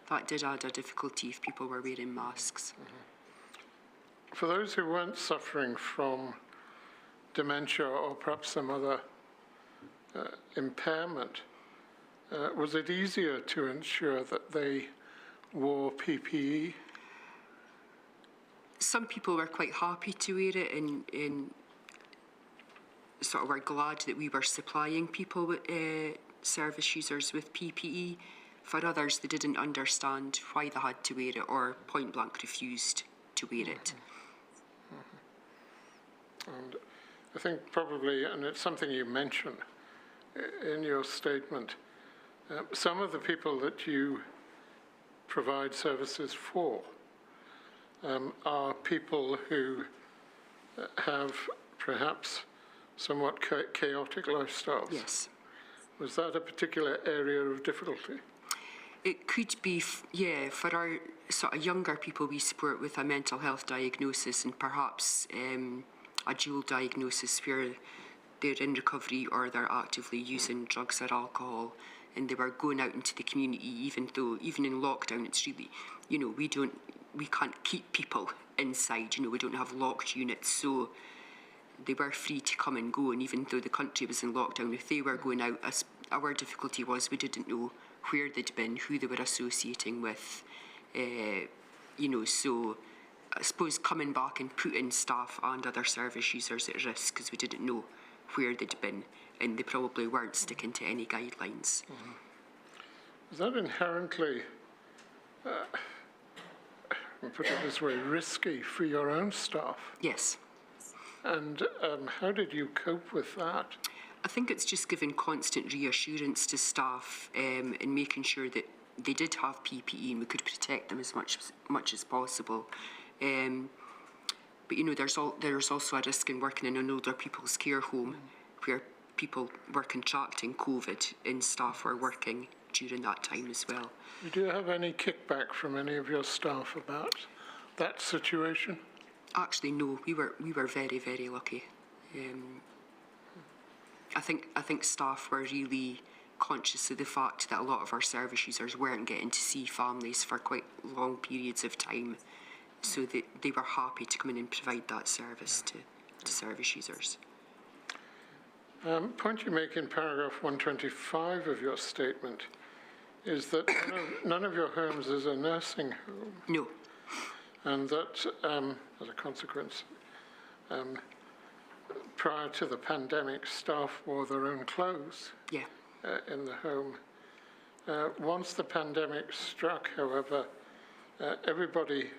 that did add a difficulty if people were wearing masks. Mm-hmm. For those who weren't suffering from dementia or perhaps some other impairment, was it easier to ensure that they wore PPE? Some people were quite happy to wear it and sort of were glad that we were supplying people with service users with PPE. For others, they didn't understand why they had to wear it or point blank refused to wear it. Mm-hmm. And I think probably, and it's something you mention in your statement, some of the people that you provide services for are people who have perhaps somewhat chaotic lifestyles. Yes. Was that a particular area of difficulty? It could be, for our sort of younger people we support with a mental health diagnosis and perhaps a dual diagnosis where they're in recovery or they're actively using drugs or alcohol and they were going out into the community, even in lockdown, it's really, we can't keep people inside, we don't have locked units, so they were free to come and go, and even though the country was in lockdown, if they were going out, our difficulty was we didn't know where they'd been, who they were associating with, so I suppose coming back and putting staff and other service users at risk because we didn't know where they'd been and they probably weren't sticking to any guidelines. Mm-hmm. Is that inherently, put it this way, risky for your own staff? Yes. And how did you cope with that? I think it's just giving constant reassurance to staff and making sure that they did have PPE and we could protect them as much as possible. But there's also a risk in working in an older people's care home where people were contracting COVID and staff were working during that time as well. Do you have any kickback from any of your staff about that situation? Actually, no. We were very, very lucky. I think staff were really conscious of the fact that a lot of our service users weren't getting to see families for quite long periods of time, so that they were happy to come in and provide that service to service users. Point you make in paragraph 125 of your statement is that none of your homes is a nursing home. No. And that, as a consequence, prior to the pandemic, staff wore their own clothes Yeah. in the home. Once the pandemic struck, however, everybody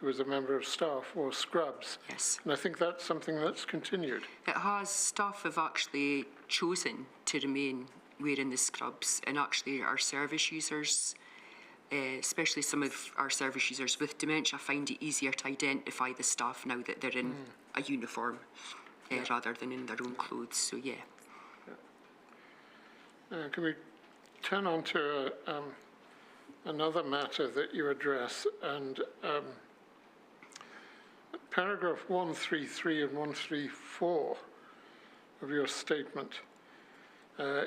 who was a member of staff wore scrubs. Yes. And I think that's something that's continued. It has. Staff have actually chosen to remain wearing the scrubs, and actually our service users, especially some of our service users with dementia, find it easier to identify the staff now that they're in a uniform rather than in their own clothes. So, yeah. Can we turn on to another matter that you address, and paragraph 133 and 134 of your statement,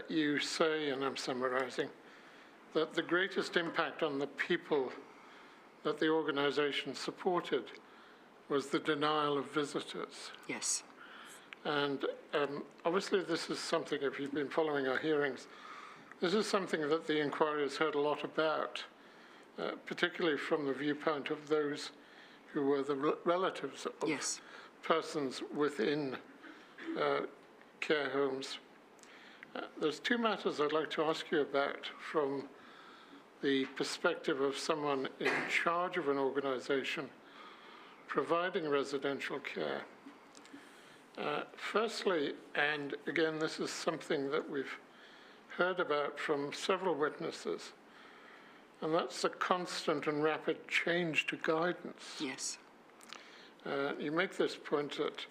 you say, and I'm summarising, that the greatest impact on the people that the organisation supported was the denial of visitors. Yes. And obviously this is something, if you've been following our hearings, this is something that the inquiry has heard a lot about, particularly from the viewpoint of those who were the relatives of Yes. persons within care homes. There's two matters I'd like to ask you about from the perspective of someone in charge of an organisation providing residential care. Firstly, and again, this is something that we've heard about from several witnesses, and that's the constant and rapid change to guidance. Yes. You make this point at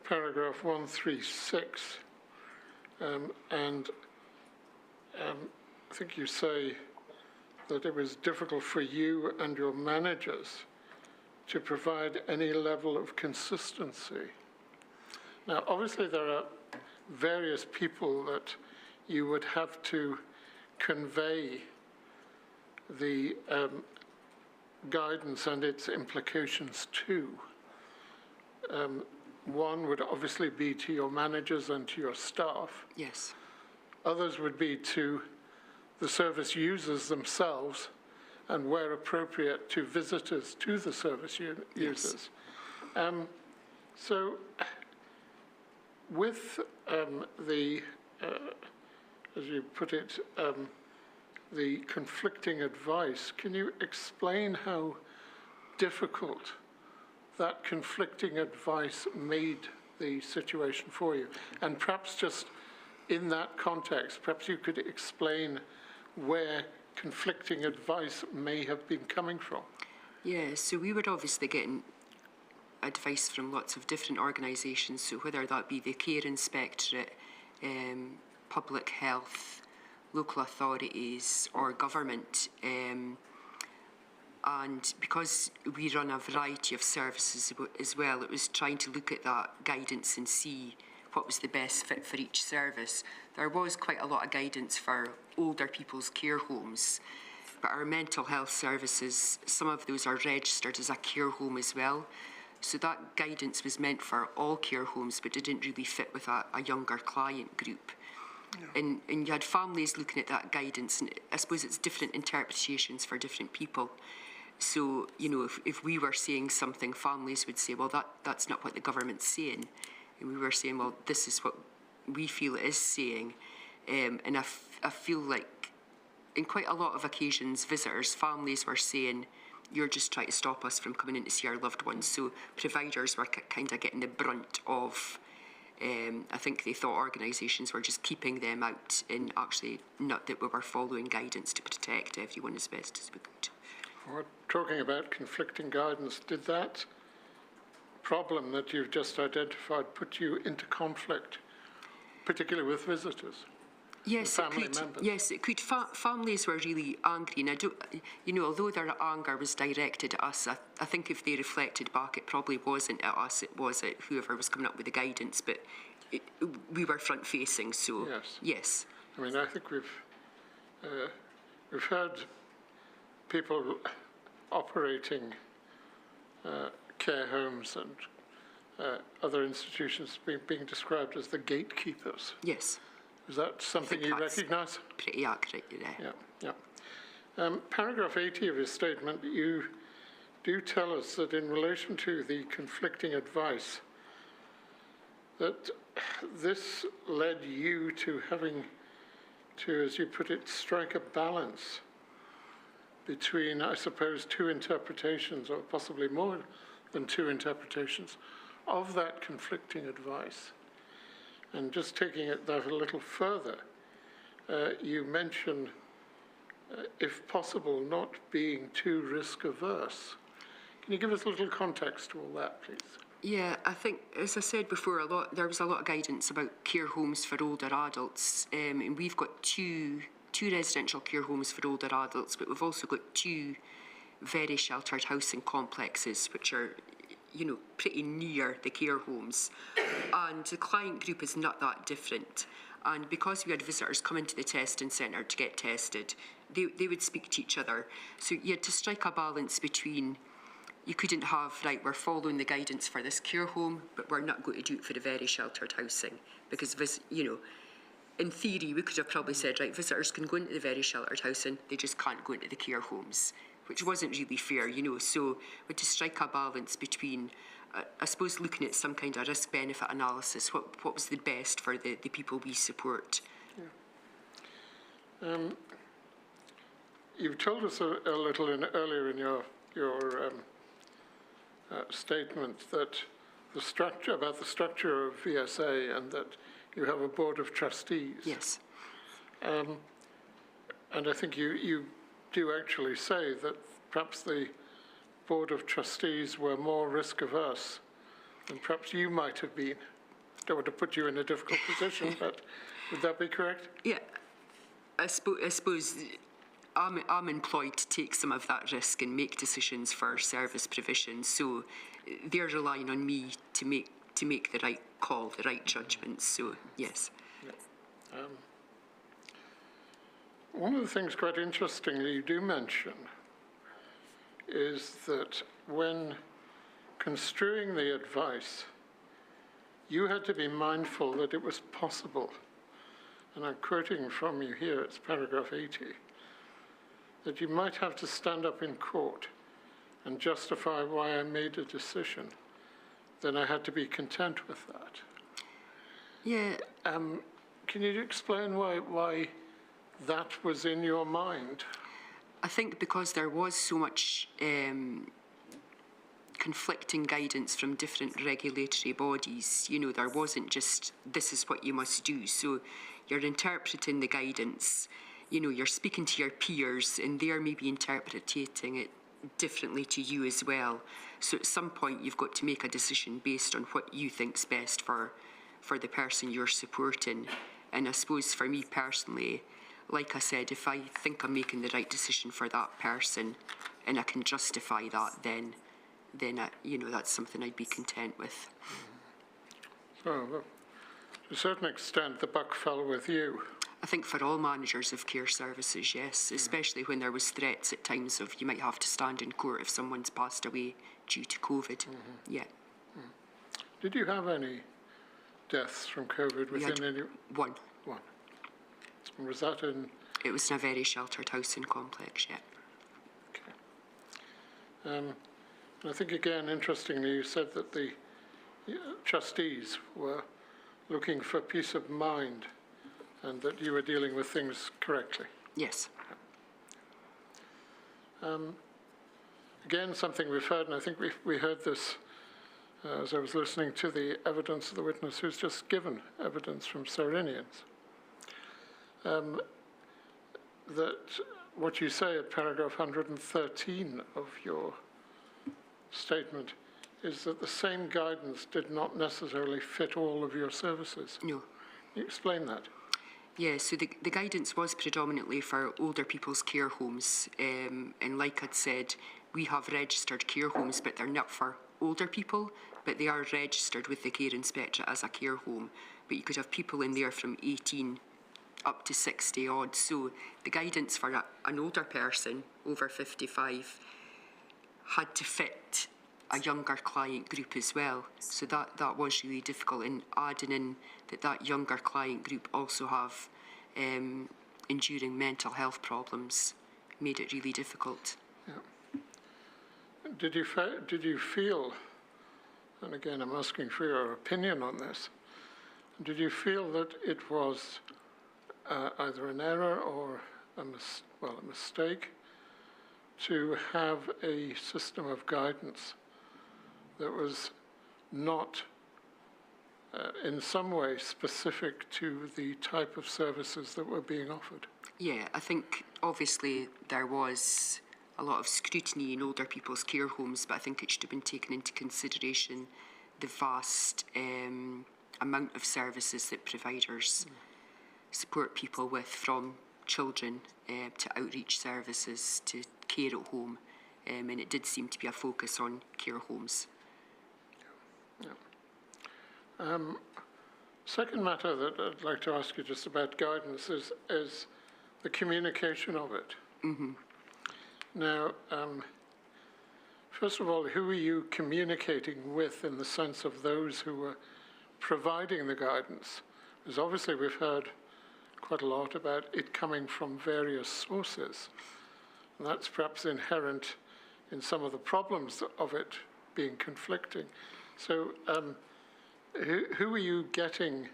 paragraph 136, and I think you say that it was difficult for you and your managers to provide any level of consistency. Now, obviously, there are various people that you would have to convey the guidance and its implications to. One would obviously be to your managers and to your staff. Yes. Others would be to the service users themselves, and where appropriate, to visitors to the service users. So with the, as you put it, the conflicting advice, can you explain how difficult that conflicting advice made the situation for you? And perhaps just in that context, perhaps you could explain where conflicting advice may have been coming from. Yeah, so we were obviously getting advice from lots of different organisations, so whether that be the Care Inspectorate, public health, local authorities or government, and because we run a variety of services as well, it was trying to look at that guidance and see what was the best fit for each service. There was quite a lot of guidance for older people's care homes, but our mental health services, some of those are registered as a care home as well. So that guidance was meant for all care homes, but it didn't really fit with a younger client group. No. And you had families looking at that guidance, and I suppose it's different interpretations for different people. So, you know, if we were saying something, families would say, well, that's not what the government's saying. And we were saying, well, this is what we feel it is saying. And I feel like in quite a lot of occasions, visitors, families were saying, you're just trying to stop us from coming in to see our loved ones. So providers were kind of getting the brunt of, I think they thought organisations were just keeping them out, and actually not that we were following guidance to protect everyone as best as we could. We're talking about conflicting guidance. Did that problem that you've just identified put you into conflict, particularly with visitors? Yes, it could. Members? Yes, it could. Families were really angry, and I don't, you know, although their anger was directed at us, I think if they reflected back, it probably wasn't at us, it was at whoever was coming up with the guidance, but we were front-facing, so yes. I mean, I think we've heard people operating care homes and other institutions being described as the gatekeepers. Yes. Is that something you recognise? Pretty accurate, yeah. Paragraph 80 of your statement, you do tell us that in relation to the conflicting advice, that this led you to having to, as you put it, strike a balance between, I suppose, two interpretations, or possibly more than two interpretations, of that conflicting advice. And just taking that a little further, you mention, if possible, not being too risk averse. Can you give us a little context to all that, please? Yeah, I think, as I said before, there was a lot of guidance about care homes for older adults, and we've got two residential care homes for older adults, but we've also got two very sheltered housing complexes, which are, you know, pretty near the care homes, and the client group is not that different. And because we had visitors come into the testing centre to get tested, they would speak to each other. So you had to strike a balance between, you couldn't have, right, we're following the guidance for this care home, but we're not going to do it for the very sheltered housing. Because, you know, in theory, we could have probably said, right, visitors can go into the very sheltered housing, they just can't go into the care homes, which wasn't really fair, you know. So we had to strike a balance between, I suppose, looking at some kind of risk-benefit analysis, what was the best for the people we support. Yeah. You've told us a little earlier in your statement that the structure of VSA, and that you have a board of trustees. Yes. And I think you do actually say that perhaps the board of trustees were more risk averse than perhaps you might have been. Don't want to put you in a difficult position, but would that be correct? Yeah, I suppose I'm employed to take some of that risk and make decisions for service provision, so they're relying on me to make the right call, the right judgment, so yes. Yeah. One of the things quite interestingly you do mention is that when construing the advice, you had to be mindful that it was possible, and I'm quoting from you here, it's paragraph 80, that you might have to stand up in court and justify why I made a decision, then I had to be content with that. Yeah. Can you explain why that was in your mind? I think because there was so much conflicting guidance from different regulatory bodies, you know, there wasn't just, this is what you must do. So you're interpreting the guidance, you know, you're speaking to your peers and they're maybe interpreting it differently to you as well. So at some point you've got to make a decision based on what you think's best for the person you're supporting. And I suppose for me personally, like I said, if I think I'm making the right decision for that person and I can justify that, then you know, that's something I'd be content with. So, to a certain extent, the buck fell with you. I think for all managers of care services, yes, especially when there was threats at times of you might have to stand in court if someone's passed away due to COVID. Yeah. Did you have any deaths from COVID within any? One. Was that in? It was in a very sheltered housing complex, yeah. Okay. And I think, again, interestingly, you said that the trustees were looking for peace of mind and that you were dealing with things correctly. Yes. Again, something we've heard, and I think we heard this as I was listening to the evidence of the witness who's just given evidence from Cyrenians. That what you say at paragraph 113 of your statement is that the same guidance did not necessarily fit all of your services. No. Can you explain that? Yeah, so the guidance was predominantly for older people's care homes, and like I'd said, we have registered care homes, but they're not for older people, but they are registered with the care inspectorate as a care home. But you could have people in there from 18 up to 60 odd. So the guidance for an older person over 55 had to fit a younger client group as well. So that was really difficult, and adding in that younger client group also have enduring mental health problems made it really difficult. Yeah. Did you feel, and again I'm asking for your opinion on this, Did you feel that it was either an error or a mistake to have a system of guidance that was not in some way specific to the type of services that were being offered? Yeah, I think obviously there was a lot of scrutiny in older people's care homes, but I think it should have been taken into consideration the vast amount of services that providers support people with, from children to outreach services to care at home, and it did seem to be a focus on care homes. Yeah. Second matter that I'd like to ask you just about guidance is the communication of it. Mm-hmm. Now, first of all, who are you communicating with in the sense of those who are providing the guidance? Because obviously we've heard quite a lot about it coming from various sources, and that's perhaps inherent in some of the problems of it being conflicting. So who are you getting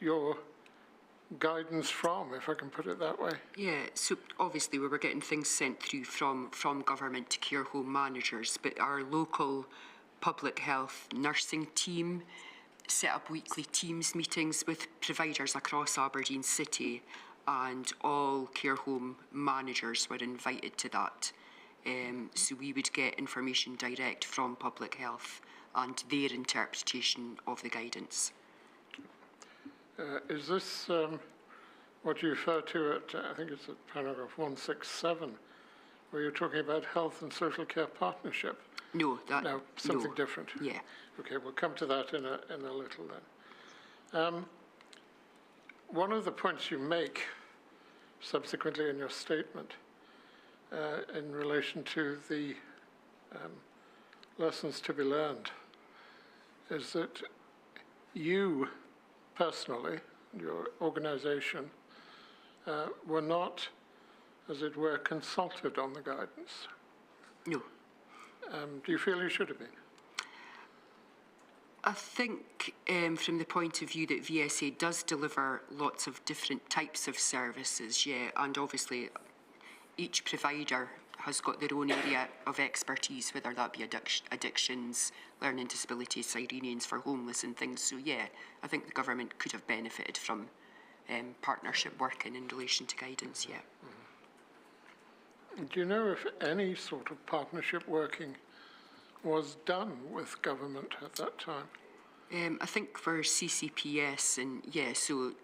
your guidance from, if I can put it that way? Yeah, so obviously we were getting things sent through from government to care home managers, but our local public health nursing team set up weekly Teams meetings with providers across Aberdeen City, and all care home managers were invited to that. So we would get information direct from public health and their interpretation of the guidance. Is this what you refer to at, I think it's at paragraph 167, where you're talking about health and social care partnership? No, something different. Yeah. Okay, we'll come to that in a little then. One of the points you make subsequently in your statement in relation to the lessons to be learned is that you personally, your organisation, were not, as it were, consulted on the guidance. No. Do you feel you should have been? I think from the point of view that VSA does deliver lots of different types of services, yeah, and obviously each provider has got their own area of expertise, whether that be addictions, learning disabilities, Cyrenians for homeless and things. So yeah, I think the government could have benefited from partnership working in relation to guidance, yeah. Mm-hmm. Do you know if any sort of partnership working was done with government at that time? I think for CCPS and yeah, so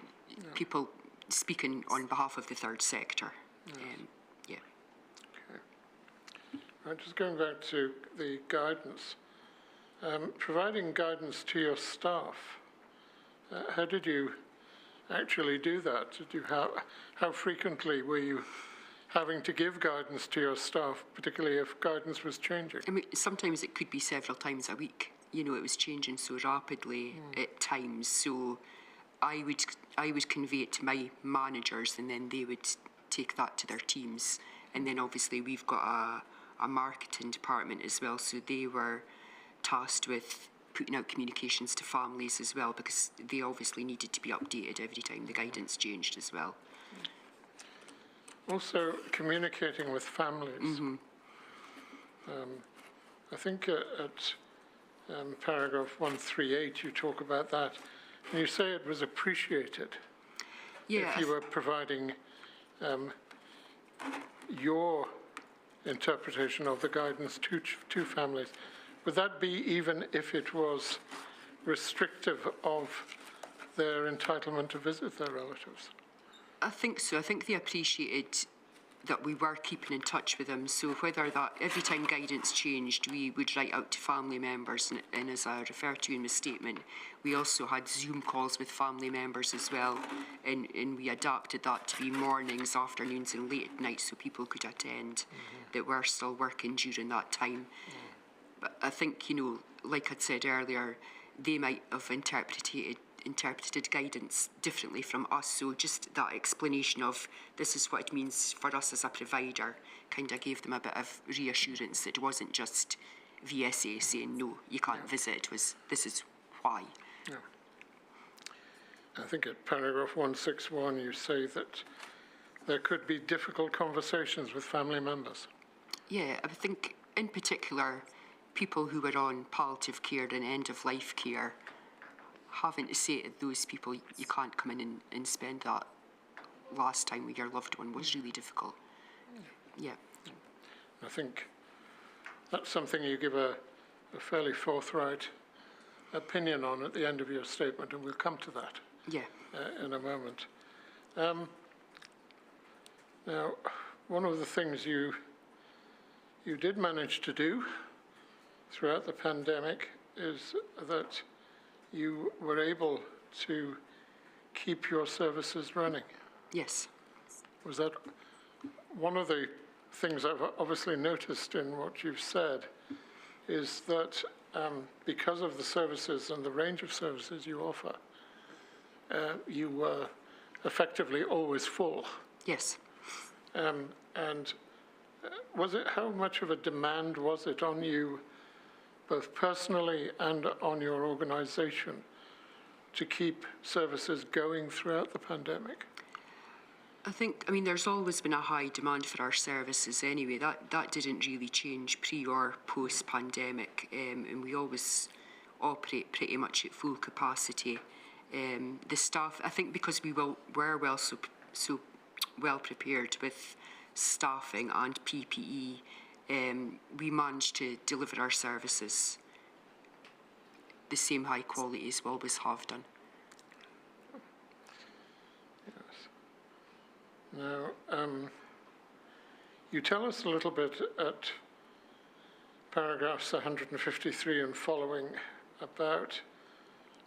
people speaking on behalf of the third sector. Yes. Yeah. Okay. Right, just going back to the guidance. Providing guidance to your staff, how did you actually do that? How frequently were you having to give guidance to your staff, particularly if guidance was changing? I mean, sometimes it could be several times a week. You know, it was changing so rapidly at times. So I would convey it to my managers, and then they would take that to their teams. And then obviously we've got a marketing department as well, so they were tasked with putting out communications to families as well, because they obviously needed to be updated every time the guidance changed as well. Also, communicating with families. Mm-hmm. I think at paragraph 138 you talk about that, and you say it was appreciated if you were providing your interpretation of the guidance to families. Would that be even if it was restrictive of their entitlement to visit their relatives? I think so. I think they appreciated that we were keeping in touch with them. So whether that, every time guidance changed, we would write out to family members, and as I referred to in my statement, we also had Zoom calls with family members as well, and we adapted that to be mornings, afternoons and late at night so people could attend that were still working during that time. But I think, you know, like I'd said earlier, they might have interpreted guidance differently from us, so just that explanation of this is what it means for us as a provider kind of gave them a bit of reassurance that it wasn't just VSA saying no, you can't visit, it was this is why. I think at paragraph 161 you say that there could be difficult conversations with family members. Yeah, I think in particular, people who are on palliative care and end-of-life care, having to say to those people, you can't come in and spend that last time with your loved one was really difficult. Yeah. I think that's something you give a fairly forthright opinion on at the end of your statement, and we'll come to that. Yeah. In a moment. Now, one of the things you did manage to do throughout the pandemic is that you were able to keep your services running. Yes. Was that one of the things I've obviously noticed in what you've said is that because of the services and the range of services you offer, you were effectively always full. Yes. And was it, how much of a demand was it on you, both personally and on your organisation, to keep services going throughout the pandemic? I mean, there's always been a high demand for our services anyway. That didn't really change pre or post-pandemic, and we always operate pretty much at full capacity. The staff, I think because we were so well prepared with staffing and PPE, we managed to deliver our services the same high quality as we always have done. Now, you tell us a little bit at paragraphs 153 and following about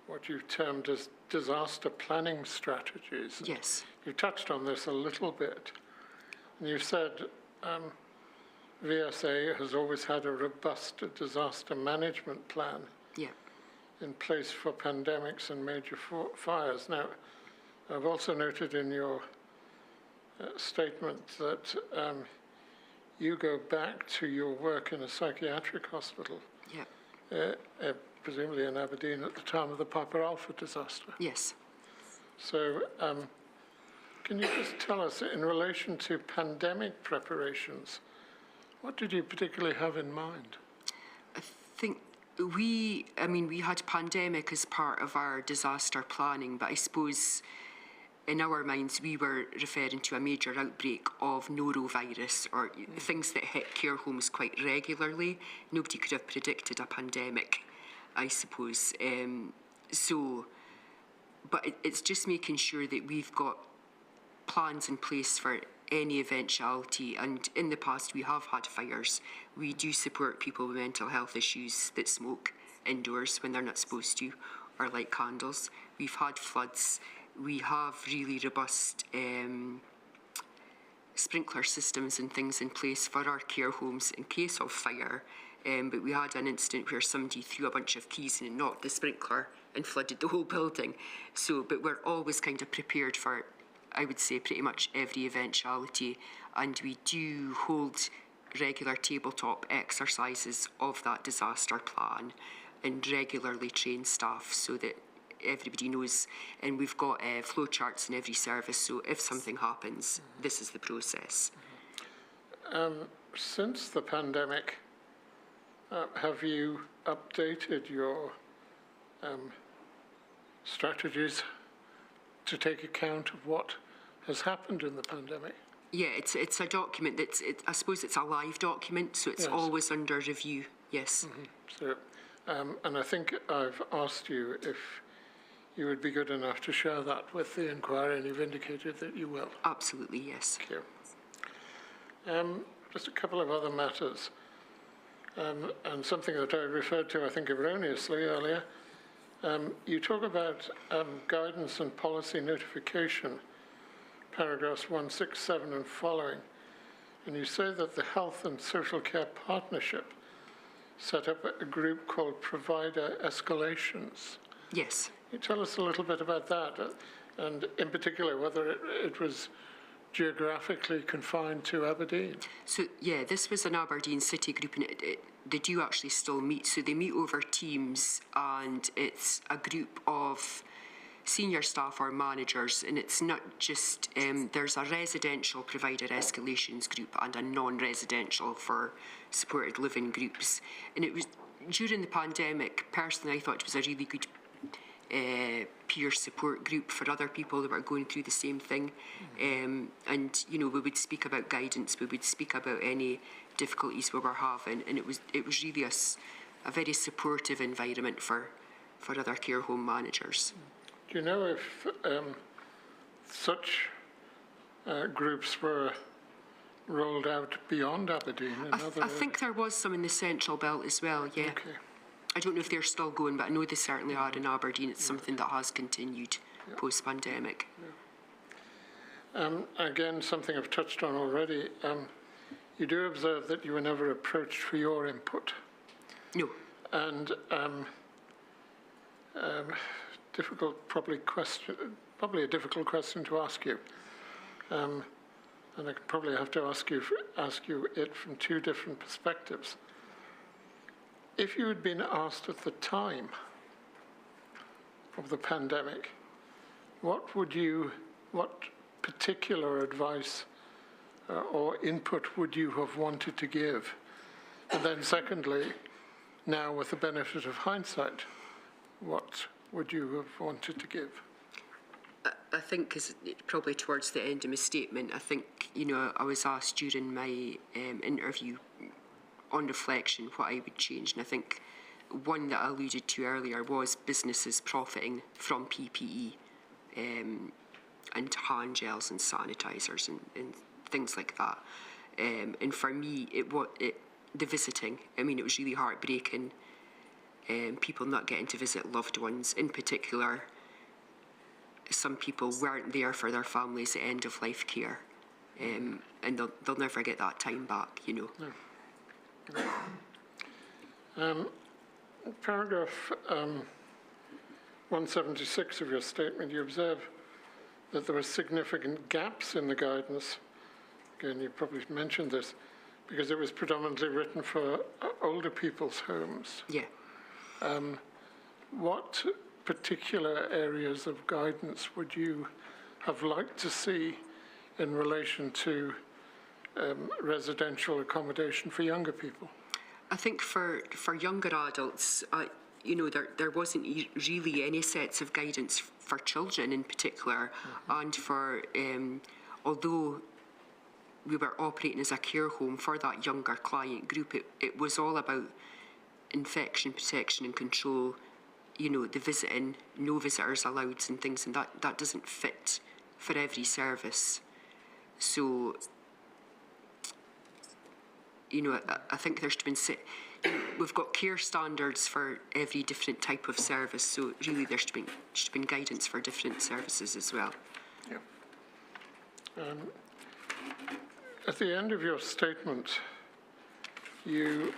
what you've termed as disaster planning strategies. Yes. You touched on this a little bit. And you've said VSA has always had a robust disaster management plan in place for pandemics and major fires. Now, I've also noted in your statement that you go back to your work in a psychiatric hospital, presumably in Aberdeen at the time of the Papa Alpha disaster. Yes. So can you just tell us, in relation to pandemic preparations, what did you particularly have in mind? I think we had pandemic as part of our disaster planning, but I suppose in our minds, we were referring to a major outbreak of norovirus, or things that hit care homes quite regularly. Nobody could have predicted a pandemic, I suppose. But it's just making sure that we've got plans in place for any eventuality. And in the past, we have had fires. We do support people with mental health issues that smoke indoors when they're not supposed to, or light candles. We've had floods. We have really robust sprinkler systems and things in place for our care homes in case of fire. But we had an incident where somebody threw a bunch of keys and knocked the sprinkler and flooded the whole building. But we're always kind of prepared for, I would say, pretty much every eventuality. And we do hold regular tabletop exercises of that disaster plan and regularly train staff so that everybody knows, and we've got flow charts in every service, so if something happens, this is the process. Since the pandemic, have you updated your strategies to take account of what has happened in the pandemic? Yeah, it's a document that's, I suppose it's a live document, so it's always under review, yes. So, and I think I've asked you if you would be good enough to share that with the inquiry, and you've indicated that you will. Absolutely, yes. Thank you. Just a couple of other matters, and something that I referred to, I think, erroneously earlier. You talk about guidance and policy notification, paragraphs 167 and following, and you say that the Health and Social Care Partnership set up a group called Provider Escalations. Yes. Can you tell us a little bit about that, and in particular whether it was geographically confined to Aberdeen? So, yeah, this was an Aberdeen city group, and they do actually still meet. So they meet over Teams, and it's a group of senior staff or managers, and it's not just, there's a residential provider escalations group and a non-residential for supported living groups. And it was, during the pandemic, personally, I thought it was a really good peer support group for other people that were going through the same thing. And, you know, we would speak about guidance, we would speak about any difficulties we were having, and it was really a very supportive environment for other care home managers. Do you know if such groups were rolled out beyond Aberdeen? I think there was some in the Central Belt as well, yeah. Okay. I don't know if they're still going, but I know they certainly are in Aberdeen. It's something that has continued post-pandemic. Again, something I've touched on already. You do observe that you were never approached for your input. No. And probably a difficult question to ask you. And I probably have to ask you it from two different perspectives. If you had been asked at the time of the pandemic, what particular advice or input would you have wanted to give? And then secondly, now with the benefit of hindsight, what would you have wanted to give? I think, because probably towards the end of my statement, I think, you know, I was asked during my interview on reflection what I would change, and I think one that I alluded to earlier was businesses profiting from PPE and hand gels and sanitisers and things like that. And for me, the visiting, I mean, it was really heartbreaking. People not getting to visit loved ones, in particular. Some people weren't there for their families at end of life care, and they'll never get that time back, you know. No. Paragraph 176 of your statement, you observe that there were significant gaps in the guidance. Again, you probably mentioned this, because it was predominantly written for older people's homes. Yeah. What particular areas of guidance would you have liked to see in relation to residential accommodation for younger people? I think for younger adults, you know, there wasn't really any sets of guidance for children in particular, and for, although we were operating as a care home for that younger client group, it was all about infection protection and control, you know, the visiting, no visitors allowed and things, and that doesn't fit for every service. So, you know, I think there's been, we've got care standards for every different type of service, so really there's been guidance for different services as well. Yeah. At the end of your statement, you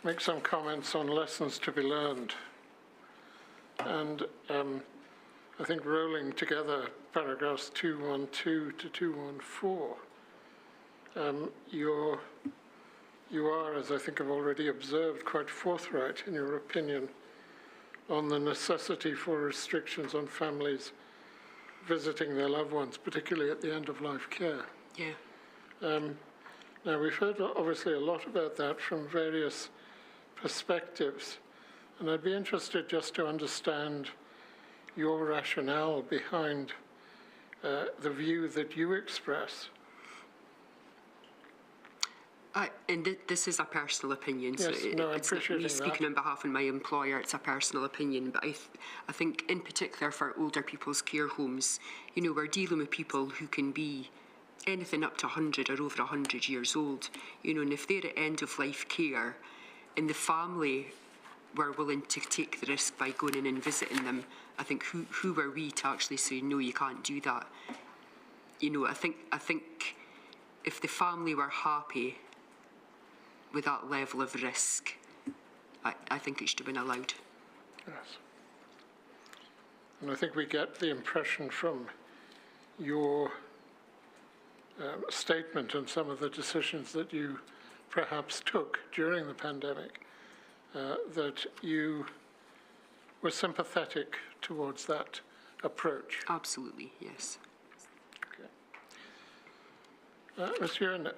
make some comments on lessons to be learned. And I think rolling together paragraphs 212 to 214, you are, as I think I've already observed, quite forthright in your opinion on the necessity for restrictions on families visiting their loved ones, particularly at the end of life care. Yeah. Now, we've heard obviously a lot about that from various perspectives, and I'd be interested just to understand your rationale behind the view that you express. And this is a personal opinion, yes, so it's not me speaking on behalf of my employer, it's a personal opinion, but I think in particular for older people's care homes, you know, we're dealing with people who can be anything up to 100 or over 100 years old, you know, and if they're at end of life care and the family were willing to take the risk by going in and visiting them, I think who were we to actually say, no, you can't do that? You know, I think if the family were happy with that level of risk, I think it should have been allowed. Yes. And I think we get the impression from your statement on some of the decisions that you perhaps took during the pandemic, that you were sympathetic towards that approach. Absolutely, yes. Ms. Ewan,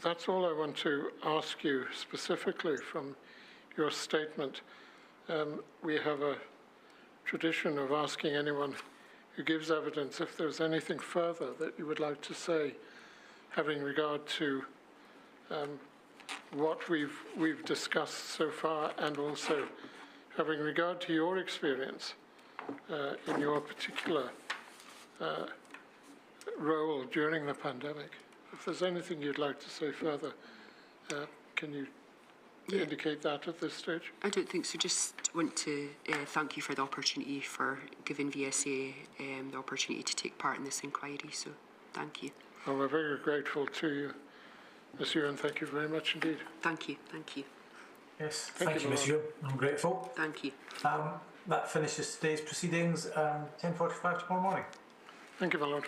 that's all I want to ask you specifically from your statement. We have a tradition of asking anyone who gives evidence if there's anything further that you would like to say having regard to what we've discussed so far, and also having regard to your experience in your particular role during the pandemic. If there's anything you'd like to say further, can you indicate that at this stage? I don't think so. Just want to thank you for the opportunity, for giving VSA the opportunity to take part in this inquiry. So, thank you. Well, we're very grateful to you, Ms. Ewan. Thank you very much indeed. Thank you. Thank you. Yes, thank you, Ms. Ewan. I'm grateful. Thank you. That finishes today's proceedings. 10:45 tomorrow morning. Thank you, my lord.